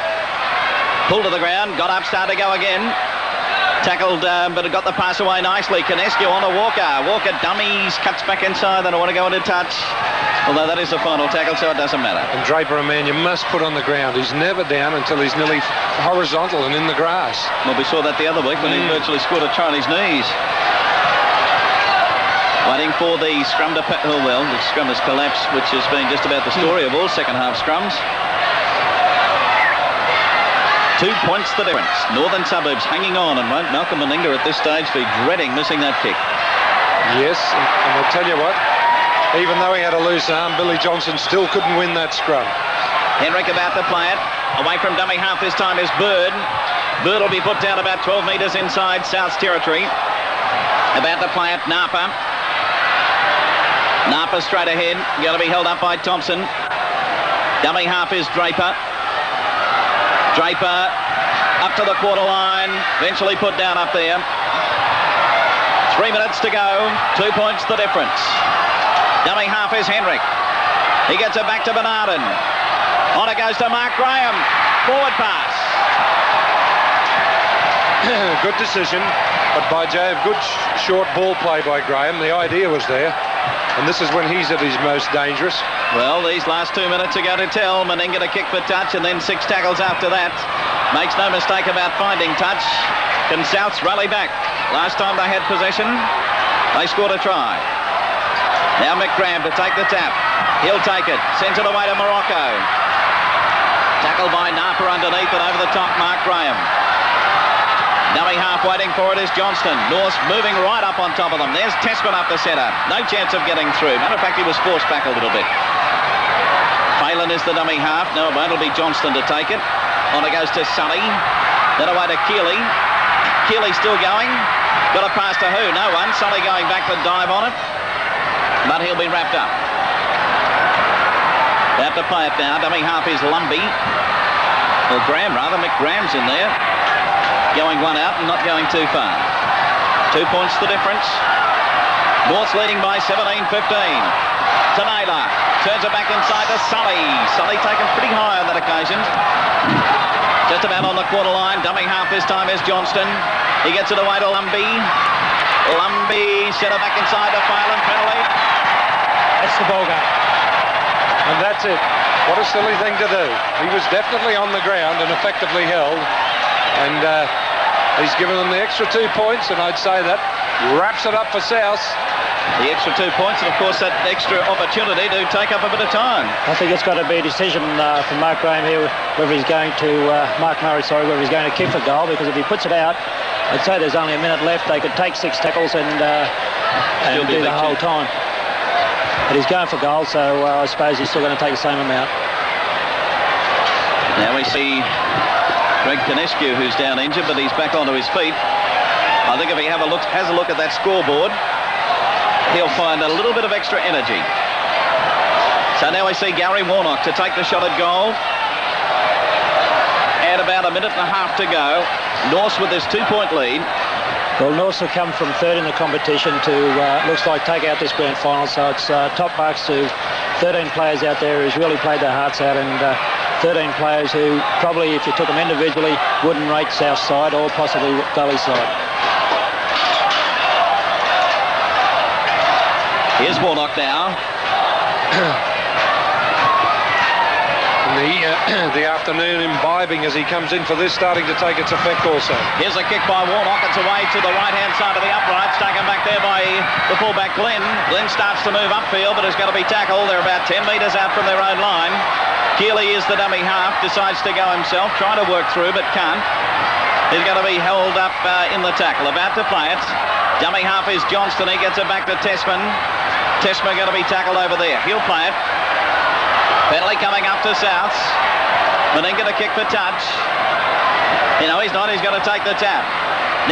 Pulled to the ground, got up, started to go again. Tackled, but it got the pass away nicely. Conescu on to Walker. Walker dummies, cuts back inside, then I want to go into touch. Although that is the final tackle, so it doesn't matter.
And Draper, a man you must put on the ground. He's never down until he's nearly horizontal and in the grass.
Well, we saw that the other week when he virtually scored a try on his knees. Waiting for the scrum to... the scrum has collapsed, which has been just about the story of all second half scrums. 2 points the difference. Northern Suburbs hanging on, and won't Malcolm Meninga at this stage be dreading missing that kick.
Yes, and I'll tell you what, even though he had a loose arm, Billy Johnson still couldn't win that scrum.
Henrick about to play it. Away from dummy half this time is Bird. Bird will be put down about 12 metres inside South's territory. About to play it, Napier. Napier straight ahead. Going to be held up by Thompson. Dummy half is Draper. Draper up to the quarter line. Eventually put down up there. 3 minutes to go. 2 points the difference. Dummy half is Henrick. He gets it back to Bernardin. On it goes to Mark Graham. Forward pass.
Good decision, but by Jove, good short ball play by Graham. The idea was there, and this is when he's at his most dangerous.
Well, these last 2 minutes are going to tell. Meninga to kick for touch, and then 6 tackles after that. Makes no mistake about finding touch. Can Souths rally back? Last time they had possession, they scored a try. Now Mick Gramm to take the tap. He'll take it. Sends it away to Moroko. Tackled by Napier underneath and over the top, Mark Graham. Dummy half waiting for it is Johnston. North moving right up on top of them. There's Tessman up the centre. No chance of getting through. Matter of fact, he was forced back a little bit. Phelan is the dummy half. No, it won't. It'll be Johnston to take it. On it goes to Sully. Then away to Keeley. Keeley still going. Got a pass to who? No one. Sully going back to dive on it. But he'll be wrapped up. They have to play it now. Dummy half is Lumby. Or Gramm, rather. Mick Gramm's in there. Going one out and not going too far. 2 points the difference. North's leading by 17-15. To Naylor. Turns it back inside to Sully. Sully taken pretty high on that occasion. Just about on the quarter line. Dummy half this time is Johnston. He gets it away to Lumby. Lumby set it back inside to Phelan. Penalty.
That's the ball game.
And that's it. What a silly thing to do. He was definitely on the ground and effectively held. And he's given them the extra 2 points, and I'd say that wraps it up for South.
The extra 2 points and, of course, that extra opportunity to take up a bit of time.
I think it's got to be a decision for Mark Gramm here, whether he's going to, Mark Murray, sorry, whether he's going to kick for goal, because if he puts it out, I'd say there's only a minute left. They could take 6 tackles and do the whole time. But he's going for goal, so I suppose he's still going to take the same amount.
Now we see Greg Conescu, who's down injured, but he's back onto his feet. I think if he has a look at that scoreboard, he'll find a little bit of extra energy. So now we see Gary Warnock to take the shot at goal. And about a minute and a half to go. Norse with this 2-point lead.
Well, Norse have come from third in the competition to, looks like, take out this grand final. So it's top marks to 13 players out there who's really played their hearts out, and 13 players who probably, if you took them individually, wouldn't rate South Side or possibly Valley Side.
Here's Warnock now.
The afternoon imbibing as he comes in for this, starting to take its effect also.
Here's a kick by Warnock. It's away to the right-hand side of the uprights. Taken back there by the fullback, Glynn. Glynn starts to move upfield, but is going to be tackled. They're about 10 metres out from their own line. Keeley is the dummy half. Decides to go himself. Trying to work through, but can't. He's going to be held up in the tackle. About to play it. Dummy half is Johnstone. He gets it back to Tessman. Tessman going to be tackled over there. He'll play it. Penalty coming up to Souths. Meninga to kick for touch. You know, he's not. He's going to take the tap.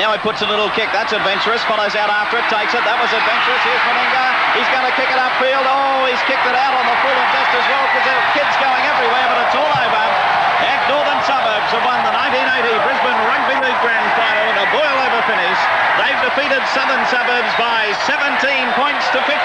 Now he puts a little kick. That's adventurous. Follows out after it. Takes it. That was adventurous. Here's Meninga. He's going to kick it upfield. Oh, he's kicked it out on the full and just as well, because there are kids going everywhere, but it's all over. And Northern Suburbs have won the 1980 Brisbane Rugby League Grand Final in a boil-over finish. They've defeated Southern Suburbs by 17 points to 15.